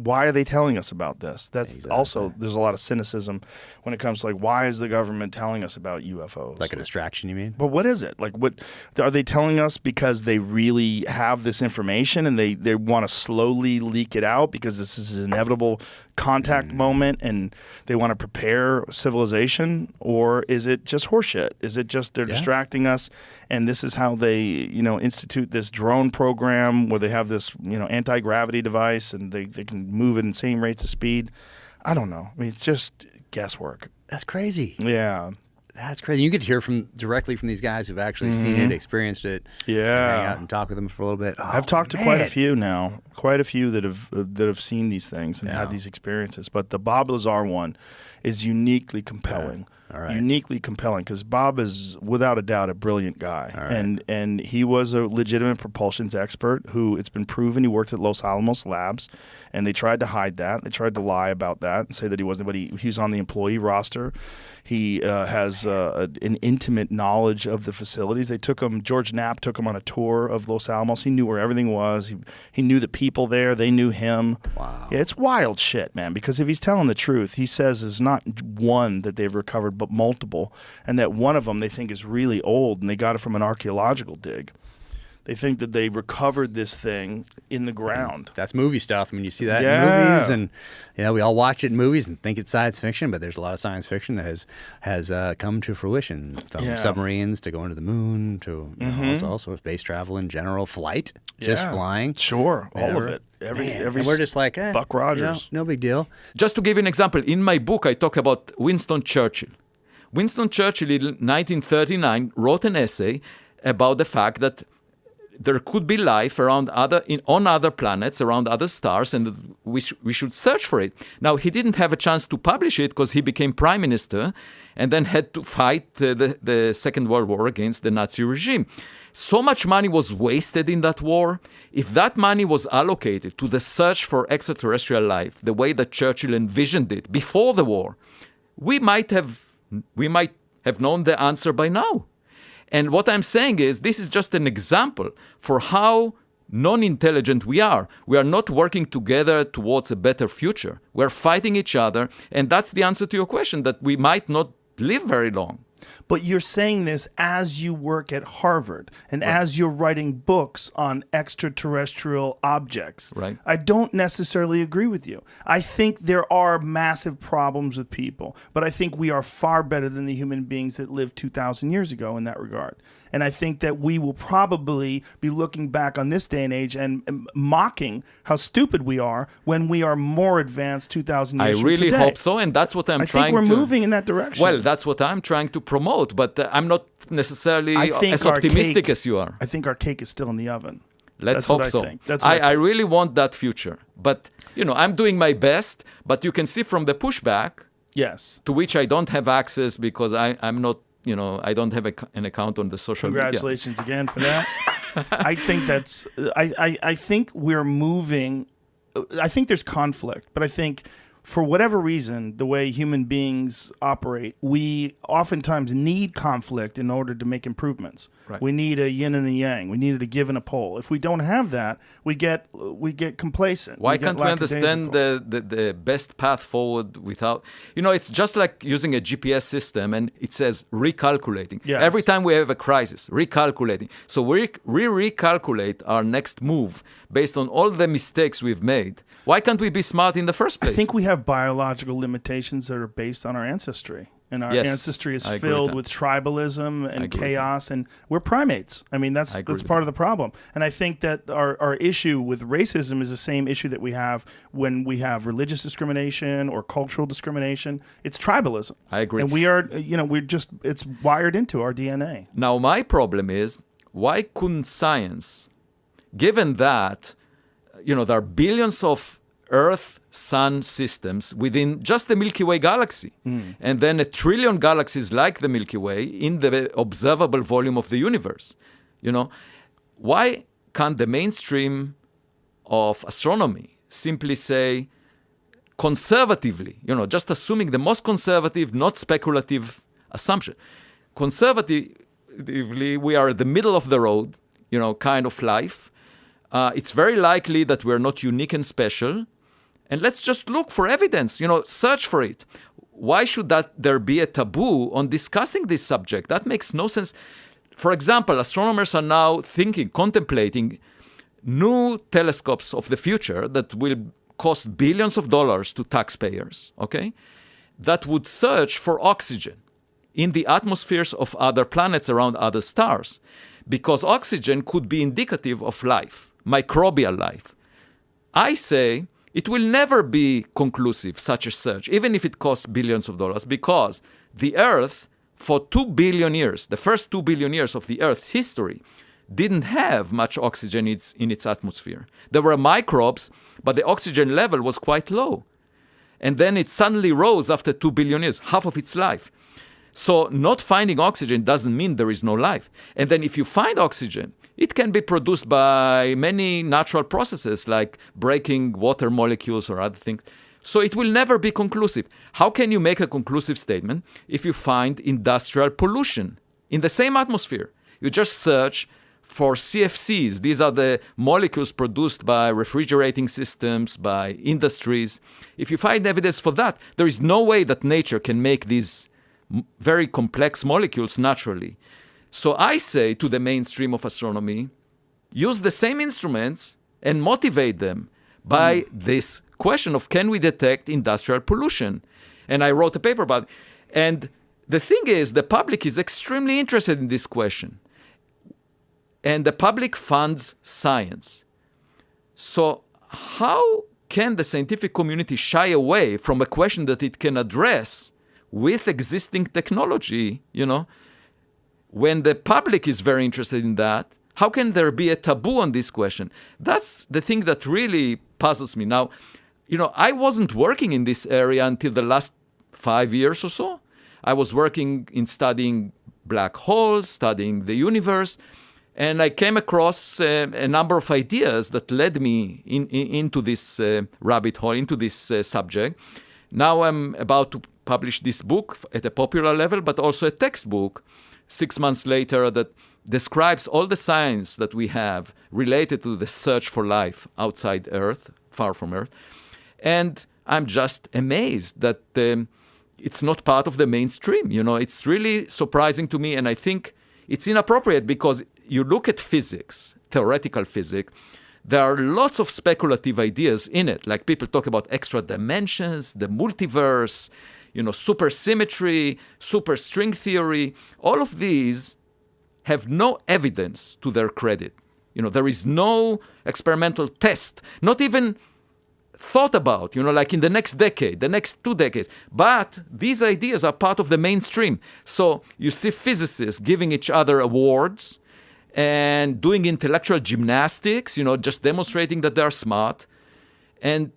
why are they telling us about this? That's also, there's a lot of cynicism when it comes to like, why is the government telling us about UFOs? Like a distraction, you mean? But what is it? Like, what are they telling us because they really have this information and they want to slowly leak it out because this is an inevitable contact moment and they want to prepare civilization? Or is it just horseshit? Is it just they're distracting us and this is how they, institute this drone program where they have this, anti-gravity device and they can move at insane rates of speed? I don't know. I mean, it's just guesswork. That's crazy. Yeah. That's crazy. You get to hear directly from these guys who've actually seen it, experienced it. Yeah. Hang out and talk with them for a little bit. I've talked to quite a few now. Quite a few that have seen these things and had these experiences. But the Bob Lazar one is uniquely compelling. All right. Uniquely compelling because Bob is without a doubt a brilliant guy. All right. And he was a legitimate propulsions expert who it's been proven he worked at Los Alamos Labs and they tried to hide that. They tried to lie about that and say that he wasn't, but he's on the employee roster. He has an intimate knowledge of the facilities. They took him, George Knapp took him on a tour of Los Alamos. He knew where everything was. He knew the people there. They knew him. Wow. Yeah, it's wild shit, man, because if he's telling the truth, he says there's not one that they've recovered, but multiple, and that one of them they think is really old, and they got it from an archaeological dig. They think that they recovered this thing in the ground. That's movie stuff. I mean, you see that in Yeah. movies, and we all watch it in movies and think it's science fiction, but there's a lot of science fiction that has come to fruition, from Yeah. submarines to going to the moon to also space travel in general, flight, just Yeah. flying. Sure, all of whatever. it. Every And we're just like, Buck Rogers. no big deal. Just to give you an example, in my book, I talk about Winston Churchill. Winston Churchill in 1939 wrote an essay about the fact that there could be life on other planets, around other stars, and that we should search for it. Now, he didn't have a chance to publish it because he became prime minister and then had to fight the Second World War against the Nazi regime. So much money was wasted in that war. If that money was allocated to the search for extraterrestrial life, the way that Churchill envisioned it before the war, we might have known the answer by now. And what I'm saying is, this is just an example for how non-intelligent we are. We are not working together towards a better future. We're fighting each other, and that's the answer to your question, that we might not live very long. But you're saying this as you work at Harvard and as you're writing books on extraterrestrial objects. Right. I don't necessarily agree with you. I think there are massive problems with people, but I think we are far better than the human beings that lived 2,000 years ago in that regard. And I think that we will probably be looking back on this day and age and mocking how stupid we are when we are more advanced 2,000 years I from really today. hope so, and that's what I'm trying to... I think we're moving in that direction. Well, that's what I'm trying to promote, but I'm not necessarily I think as our optimistic cake- as you are. I think our cake is still in the oven. Let's That's what hope I so. think. That's what I really want that future. But, I'm doing my best, but you can see from the pushback, yes, to which I don't have access because I'm not, I don't have an account on the social media. Congratulations again for that. I think that's, I think we're moving, I think there's conflict, but I think for whatever reason, the way human beings operate, we oftentimes need conflict in order to make improvements. Right. We need a yin and a yang. We need a give and a pull. If we don't have that, we get complacent. Why get can't we understand the best path forward without, it's just like using a GPS system and it says recalculating. Yes. Every time we have a crisis, recalculating. So we recalculate our next move based on all the mistakes we've made. Why can't we be smart in the first place? I think we have biological limitations that are based on our ancestry. And our Yes, ancestry is I agree filled with with tribalism I and agree with chaos, and we're primates. I mean, that's agree with part of the problem. And I think that our issue with racism is the same issue that we have when we have religious discrimination or cultural discrimination. It's tribalism. I agree. And we are, it's wired into our DNA. Now, my problem is, why couldn't science, given that, there are billions of Earth-Sun systems within just the Milky Way galaxy, and then 1 trillion galaxies like the Milky Way in the observable volume of the universe. Why can't the mainstream of astronomy simply say, conservatively, just assuming the most conservative, not speculative assumption. Conservatively, we are at the middle of the road, kind of life. It's very likely that we're not unique and special. And let's just look for evidence, search for it. Why should there be a taboo on discussing this subject? That makes no sense. For example, astronomers are now contemplating new telescopes of the future that will cost billions of dollars to taxpayers, okay? That would search for oxygen in the atmospheres of other planets around other stars, because oxygen could be indicative of life, microbial life. I say it will never be conclusive, such a search, even if it costs billions of dollars, because the Earth, for 2 billion years, the first 2 billion years of the Earth's history, didn't have much oxygen in its atmosphere. There were microbes, but the oxygen level was quite low. And then it suddenly rose after 2 billion years, half of its life. So not finding oxygen doesn't mean there is no life. And then if you find oxygen, it can be produced by many natural processes like breaking water molecules or other things. So it will never be conclusive. How can you make a conclusive statement if you find industrial pollution in the same atmosphere? You just search for CFCs. These are the molecules produced by refrigerating systems, by industries. If you find evidence for that, there is no way that nature can make these very complex molecules naturally. So I say to the mainstream of astronomy, use the same instruments and motivate them by this question of can we detect industrial pollution? And I wrote a paper about it. And the thing is, the public is extremely interested in this question. And the public funds science. So how can the scientific community shy away from a question that it can address with existing technology, when the public is very interested in that? How can there be a taboo on this question? That's the thing that really puzzles me. Now, I wasn't working in this area until the last 5 years or so. I was working in studying black holes, studying the universe, and I came across a number of ideas that led me into this rabbit hole, into this subject. Now I'm about to publish this book at a popular level, but also a textbook 6 months later that describes all the science that we have related to the search for life outside Earth, far from Earth. And I'm just amazed that it's not part of the mainstream. It's really surprising to me, and I think it's inappropriate because you look at physics, theoretical physics, there are lots of speculative ideas in it. Like people talk about extra dimensions, the multiverse, supersymmetry, superstring theory. All of these have no evidence to their credit. There is no experimental test, not even thought about, like in the next decade, the next 2 decades. But these ideas are part of the mainstream. So you see physicists giving each other awards and doing intellectual gymnastics, just demonstrating that they're smart. And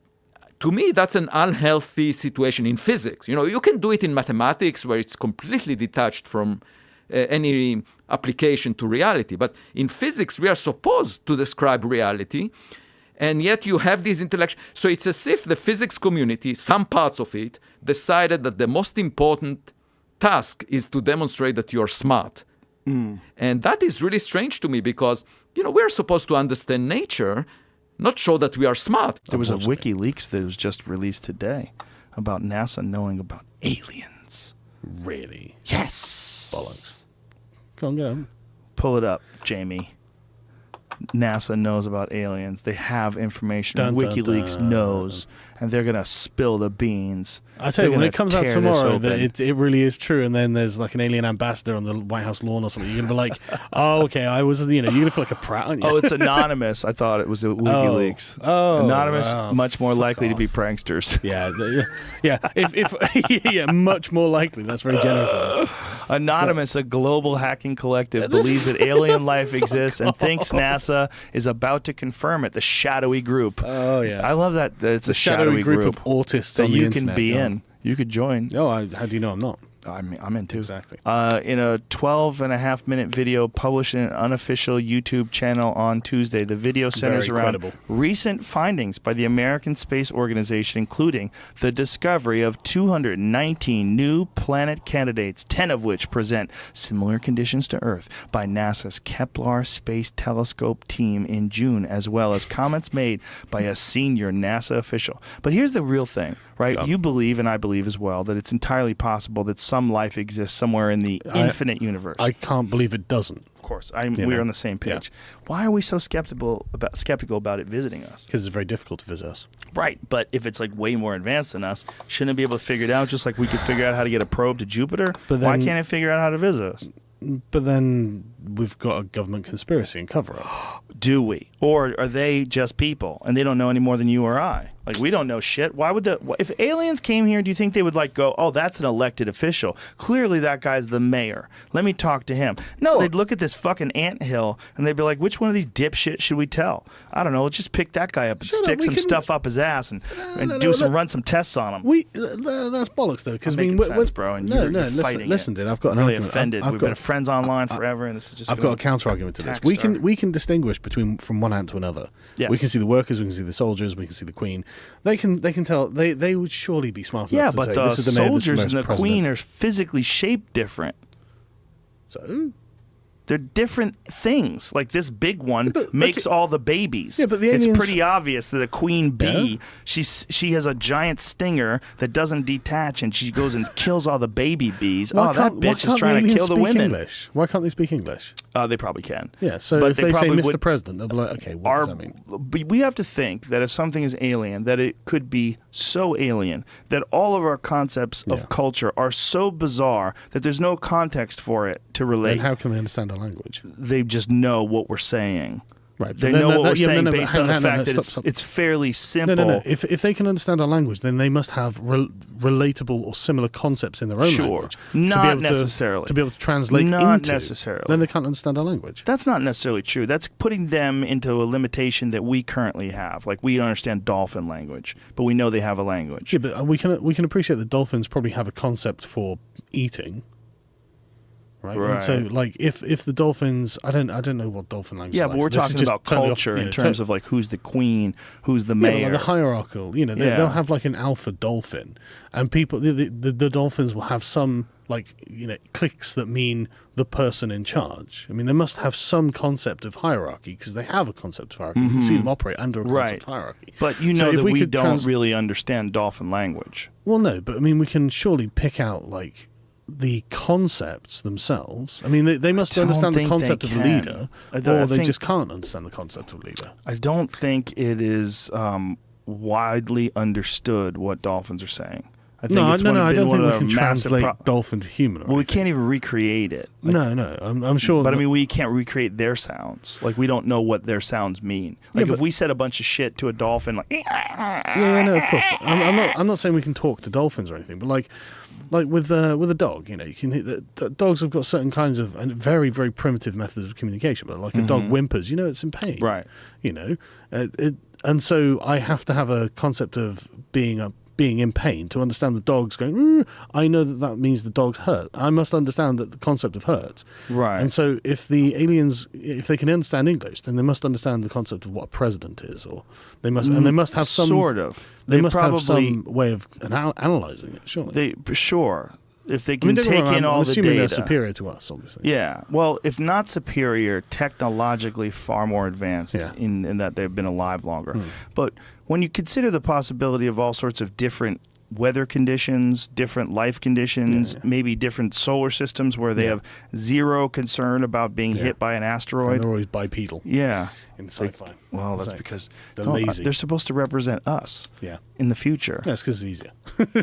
to me, that's an unhealthy situation in physics. You can do it in mathematics where it's completely detached from any application to reality. But in physics, we are supposed to describe reality. And yet you have these intellectual... So it's as if the physics community, some parts of it, decided that the most important task is to demonstrate that you're smart. And that is really strange to me because, we're supposed to understand nature, not show that we are smart. There was a WikiLeaks that was just released today about NASA knowing about aliens. Really? Yes! Bollocks. Come on, go. Pull it up, Jamie. NASA knows about aliens. They have information. WikiLeaks knows, and they're going to spill the beans. I tell you, when it comes out tomorrow that it really is true, and then there's like an alien ambassador on the White House lawn or something, you're going to be like, oh, okay, I was, you're going to feel like a prat, aren't you? Oh, it's anonymous. I thought it was WikiLeaks. Oh, anonymous, wow. much more likely to be pranksters. Yeah, much more likely. That's very generous of them. Anonymous, a global hacking collective, believes that alien life exists and thinks NASA is about to confirm it. The shadowy group. Oh, yeah. I love that. It's the a shadowy group of autists that on the you internet. can be in. You could join. Oh, how do you know I'm not? I'm in too. Exactly. In a 12.5-minute video published in an unofficial YouTube channel on Tuesday, the video centers Very around credible. recent findings by the American Space Organization, including the discovery of 219 new planet candidates, 10 of which present similar conditions to Earth, by NASA's Kepler Space Telescope team in June, as well as comments made by a senior NASA official. But here's the real thing, right? Yeah. You believe, and I believe as well, that it's entirely possible that some life exists somewhere in the infinite universe. I can't believe it doesn't. Of course, we're on the same page. Yeah. Why are we so skeptical about it visiting us? Because it's very difficult to visit us. Right, but if it's like way more advanced than us, shouldn't it be able to figure it out just like we could figure out how to get a probe to Jupiter? But then, why can't it figure out how to visit us? But then we've got a government conspiracy and cover-up. Do we? Or are they just people and they don't know any more than you or I? Like, we don't know shit. Why would if aliens came here, do you think they would go, oh, that's an elected official. Clearly that guy's the mayor. Let me talk to him. No, they'd look at this fucking anthill and they'd be like, which one of these dipshits should we tell? I don't know. Let's just pick that guy up and stick some stuff up his ass and run some tests on him. That's bollocks, though. Because sense, bro. And you're fighting listen, dude. I've got really offended. We've been friends online forever, and this is just. I've got a counter argument to this. We can distinguish from one ant to another. Yes. We can see the workers. We can see the soldiers. We can see the queen. They can tell. They would surely be smart enough to say, but this the is the mayor, this is soldiers and the president. queen are physically shaped different. So They're different things. Like this big one makes all the babies. Yeah, but the it's aliens- pretty obvious that a queen bee, she has a giant stinger that doesn't detach, and she goes and kills all the baby bees. Why That can't- why bitch is can't trying to aliens kill the speak women. English? Why can't they speak English? They probably can. Yeah, so But if they say probably Mr. would- President, they'll be like, okay, what does that mean? But we have to think that if something is alien, that it could be so alien that all of our concepts of culture are so bizarre that there's no context for it to relate. Then how can they understand our language? They just know what we're saying. Right. They but know what we're yeah, saying but based hang on the on, fact that stop. it's fairly simple. No. If they can understand our language, then they must have relatable or similar concepts in their own language. Not necessarily. To be able to translate Not into. necessarily. Then they can't understand our language. That's not necessarily true. That's putting them into a limitation that we currently have. Like we understand dolphin language, but we know they have a language. Yeah, but we can appreciate that dolphins probably have a concept for eating. Right. And so, like, if the dolphins, I don't know what dolphin language. Yeah, is but like. we're So this is talking just about totally culture off, in terms of like who's the queen, who's the mayor. like the hierarchical. They'll have like an alpha dolphin, and people, the dolphins will have some cliques that mean the person in charge. I mean, they must have some concept of hierarchy because they have a concept of hierarchy. You can see them operate under a concept of hierarchy. But So if that we could don't really understand dolphin language. Well, no, but I mean, we can surely pick out like the concepts themselves. I mean, they must understand the concept of a leader, or they just can't understand the concept of a leader. I don't think it is widely understood what dolphins are saying. I think I it's don't think we we can translate dolphin to human. Well, we can't even recreate it. No, I'm sure. But I mean, we can't recreate their sounds. Like we don't know what their sounds mean. Like if we said a bunch of shit to a dolphin, like yeah, no, of course. But I'm not saying we can talk to dolphins or anything, but like with a dog, you can the dogs have got certain kinds of and very, very primitive methods of communication. But like a dog whimpers, it's in pain, right? And so I have to have a concept of being in pain to understand the dog's going. I know that means the dog's hurt. I must understand that the concept of hurt, right? And so if the aliens, if they can understand English, then they must understand the concept of what a president is, or they must have some sort of. They must have some way of analyzing it. Surely, if they can take in all the data. They're superior to us, obviously. Yeah. Well, if not superior, technologically far more advanced in that they've been alive longer. But when you consider the possibility of all sorts of different weather conditions, different life conditions, maybe different solar systems where they have zero concern about being hit by an asteroid. And they're always bipedal. Yeah. In sci-fi. Well, that's because they're lazy. They're supposed to represent us. Yeah. In the future. That's because it's easier.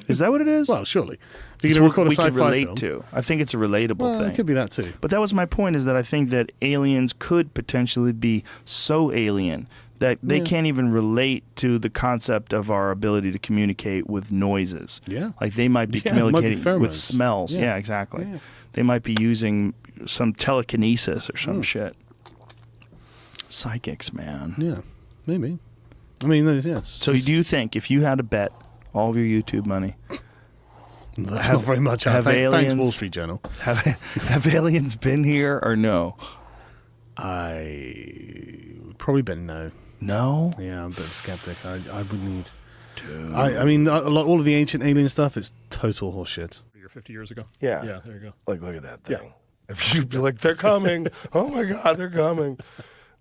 Is that what it is? Well, surely. If It's you're what going to record a we sci-fi can relate film, to. I think it's a relatable thing. It could be that too. But that was my point, is that I think that aliens could potentially be so alien that they can't even relate to the concept of our ability to communicate with noises. Yeah. Like they might be communicating with smells. Yeah, exactly. Yeah. They might be using some telekinesis or some shit. Psychics, man. Yeah, maybe. I mean, yes. So do you think if you had to bet all of your YouTube money... That's not very much. Thanks, Wall Street Journal. Have aliens been here or no? I would probably bet no. No? Yeah, I'm a bit of a skeptic. I would need... Dude. I mean, all of the ancient alien stuff is total horseshit. 50 years ago. Yeah. Yeah, there you go. Like, look at that thing. Yeah. If you'd be like, they're coming. Oh, my God, they're coming.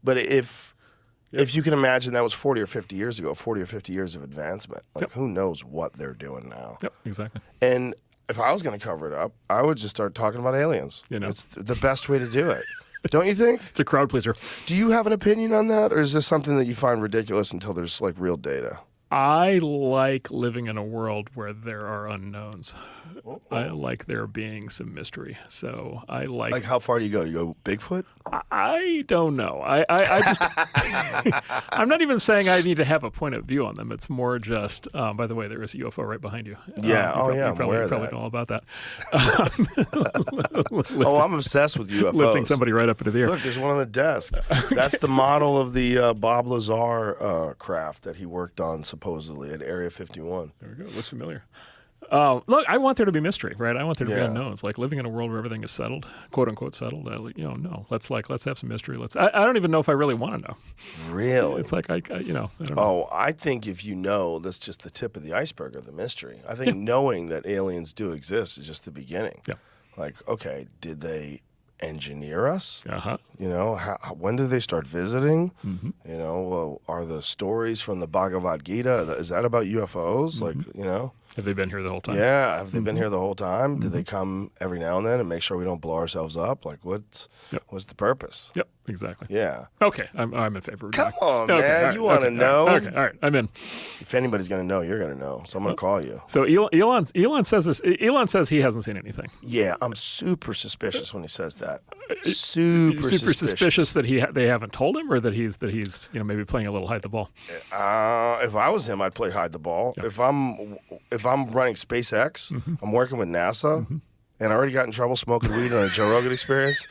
But if you can imagine that was 40 or 50 years ago, 40 or 50 years of advancement, like who knows what they're doing now. Yep, exactly. And if I was going to cover it up, I would just start talking about aliens. It's the best way to do it. Don't you think? It's a crowd pleaser. Do you have an opinion on that, or is this something that you find ridiculous until there's like real data? I like living in a world where there are unknowns. I like there being some mystery. So I like how far do you go? You go Bigfoot? I don't know. I just I'm not even saying I need to have a point of view on them. It's more just by the way, there is a UFO right behind you. Yeah. You probably know all about that. I'm obsessed with UFOs. Lifting somebody right up into the air. Look, there's one on the desk. That's the model of the Bob Lazar craft that he worked on supposedly at Area 51. There we go. Looks familiar. Look, I want there to be mystery, right? I want there to be unknowns. Like living in a world where everything is settled, quote unquote settled. No. Let's have some mystery. I don't even know if I really want to know. Really? It's like I don't know. Oh, I think if you know, that's just the tip of the iceberg of the mystery. I think knowing that aliens do exist is just the beginning. Yeah. Like, okay, did they engineer us? Uh-huh. You know, when did they start visiting? Mm-hmm. You know, well, are the stories from the Bhagavad Gita, is that about UFOs? Like, you know? Have they been here the whole time? Yeah, have they been here the whole time? Did they come every now and then and make sure we don't blow ourselves up? Like, what's the purpose? Yep, exactly. Yeah. Okay, I'm in favor of Come that. on, Okay, man. all right, You want to okay, know? all right, all right, I'm in. If anybody's going to know, you're going to know. So I'm going to call you. So Elon says this. Elon says he hasn't seen anything. Yeah, I'm super suspicious when he says that. Super suspicious that they haven't told him, or that he's maybe playing a little hide the ball. If I was him, I'd play hide the ball. If I'm running SpaceX, I'm working with NASA, and I already got in trouble smoking weed on a Joe Rogan experience.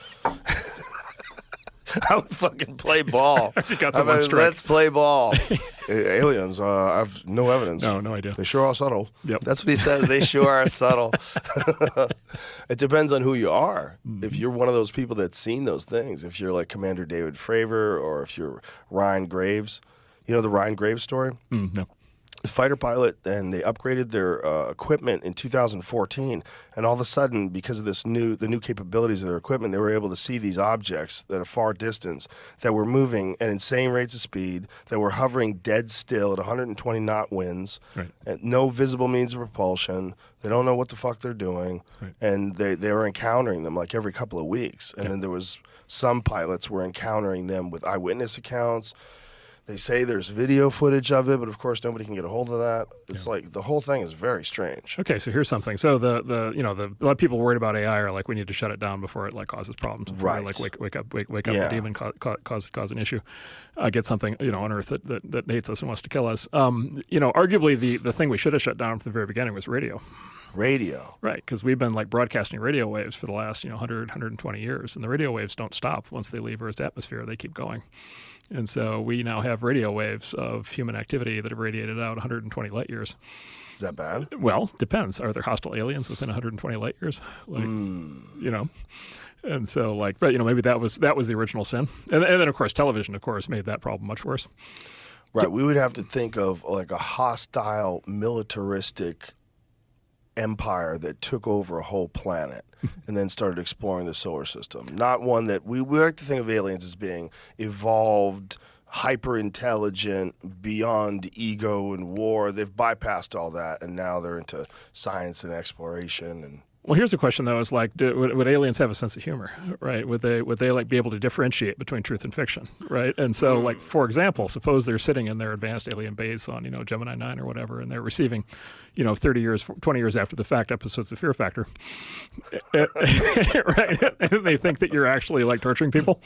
I would fucking play ball. Let's play ball. Aliens, I have no evidence. No idea. They sure are subtle. Yep. That's what he says. They sure are subtle. It depends on who you are. If you're one of those people that's seen those things, if you're like Commander David Fravor, or if you're Ryan Graves, you know the Ryan Graves story? No. The fighter pilot, and they upgraded their equipment in 2014, and all of a sudden, because of the new capabilities of their equipment, they were able to see these objects at a far distance that were moving at insane rates of speed, that were hovering dead still at 120 knot winds, and no visible means of propulsion. They don't know what the fuck they're doing, and they were encountering them like every couple of weeks. And then there was some pilots were encountering them with eyewitness accounts. They say there's video footage of it, but of course nobody can get a hold of that. It's like the whole thing is very strange. Okay, so here's something. So the a lot of people worried about AI are like, we need to shut it down before it like causes problems. Before it, like wake up the demon, cause an issue, get something on Earth that hates us and wants to kill us. Arguably the thing we should have shut down from the very beginning was radio. Radio. Right, because we've been like broadcasting radio waves for the last 120 years, and the radio waves don't stop once they leave Earth's atmosphere. They keep going. And so we now have radio waves of human activity that have radiated out 120 light years. Is that bad? Well, depends. Are there hostile aliens within 120 light years? And so but maybe that was the original sin. And then of course television, made that problem much worse. Right. We would have to think of like a hostile, militaristic empire that took over a whole planet and then started exploring the solar system. Not one that we like to think of aliens as being evolved, hyper intelligent, beyond ego and war. They've bypassed all that, and now they're into science and exploration. And well, here's the question though: is like, would aliens have a sense of humor, right? Would they like be able to differentiate between truth and fiction, right? And so, like for example, suppose they're sitting in their advanced alien base on Gemini 9 or whatever, and they're receiving 30 years, 20 years after the fact episodes of Fear Factor, right? And they think that you're actually like torturing people,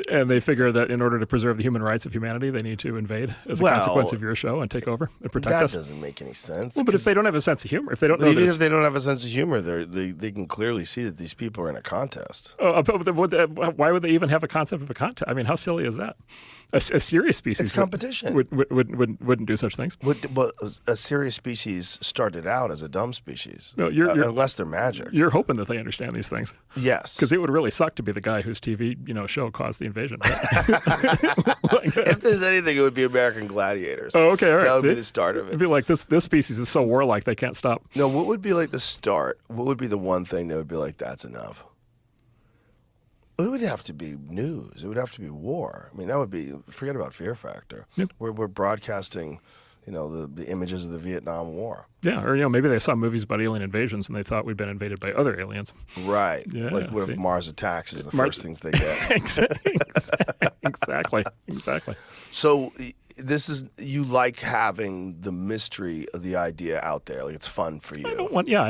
and they figure that in order to preserve the human rights of humanity, they need to invade as a consequence of your show and take over and protect us. That doesn't make any sense. Well, but if they don't have a sense of humor, if they don't know if they don't have a sense of humor, they can clearly see that these people are in a contest. Why would they even have a concept of a contest? I mean, how silly is that? A serious species. It's competition. Wouldn't do such things. But a serious species started out as a dumb species. No, unless they're magic. You're hoping that they understand these things. Yes. Because it would really suck to be the guy whose TV show caused the invasion. Right? If there's anything, it would be American Gladiators. Oh, okay, all right. That would be the start of it. It'd be like this species is so warlike they can't stop. No, what would be like the start? What would be the one thing that would be like, that's enough? It would have to be news. It would have to be war. I mean, that would be, forget about Fear Factor. Yep. We're broadcasting, the images of the Vietnam War. Yeah, or maybe they saw movies about alien invasions and they thought we'd been invaded by other aliens. Right. Yeah, like what if Mars attacks is the first things they get. Exactly. So you like having the mystery of the idea out there. Like it's fun for you. I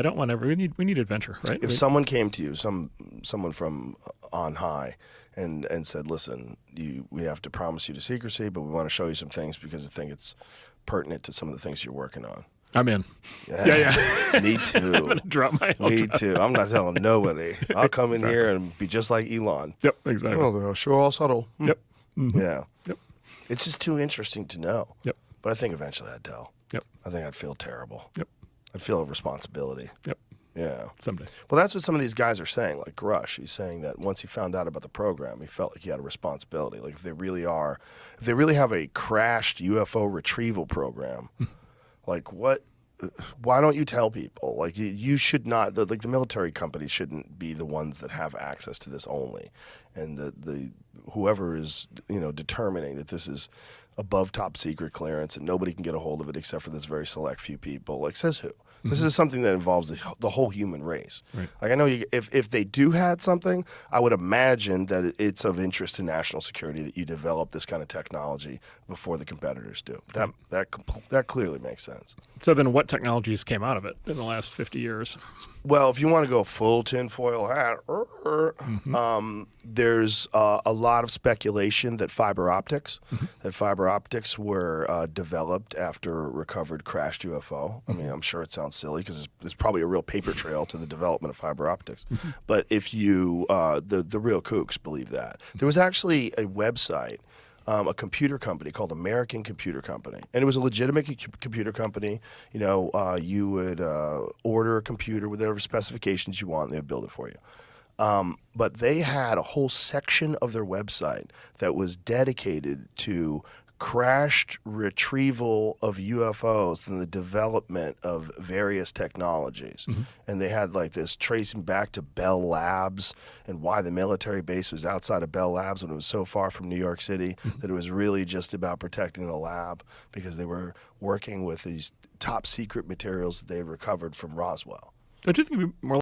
don't want ever. We need adventure, right? If someone came to you, someone from on high, and said, "Listen, we have to promise you to secrecy, but we want to show you some things because I think it's pertinent to some of the things you're working on." I'm in. Yeah. Me too. I'm gonna drop my. Me too. I'm not telling nobody. I'll come in here and be just like Elon. Yep. Exactly. Oh, they're sure all subtle. Yep. Mm-hmm. Yeah. Yep. It's just too interesting to know. Yep. But I think eventually I'd tell. Yep. I think I'd feel terrible. Yep. I'd feel a responsibility. Yep. Yeah. Someday. Well, that's what some of these guys are saying. Like Grush, he's saying that once he found out about the program, he felt like he had a responsibility. Like if they really have a crashed UFO retrieval program, like what why don't you tell people? Like, you should not, like the military companies shouldn't be the ones that have access to this only. And the whoever is, determining that this is above top secret clearance and nobody can get a hold of it except for this very select few people, like, says who? This is something that involves the whole human race. Right. Like, I know if they do had something, I would imagine that it's of interest to national security that you develop this kind of technology before the competitors do. That clearly makes sense. So then what technologies came out of it in the last 50 years? Well, if you want to go full tinfoil hat, there's a lot of speculation that fiber optics were developed after a recovered crashed UFO. I mean, I'm sure it sounds silly because there's probably a real paper trail to the development of fiber optics. But if you, the real kooks believe that. There was actually a website, a computer company called American Computer Company. And it was a legitimate computer company. You would order a computer with whatever specifications you want, and they would build it for you. But they had a whole section of their website that was dedicated to crashed retrieval of UFOs and the development of various technologies. And they had like this tracing back to Bell Labs and why the military base was outside of Bell Labs when it was so far from New York City that it was really just about protecting the lab because they were working with these top secret materials that they had recovered from Roswell. Don't you think it'd be more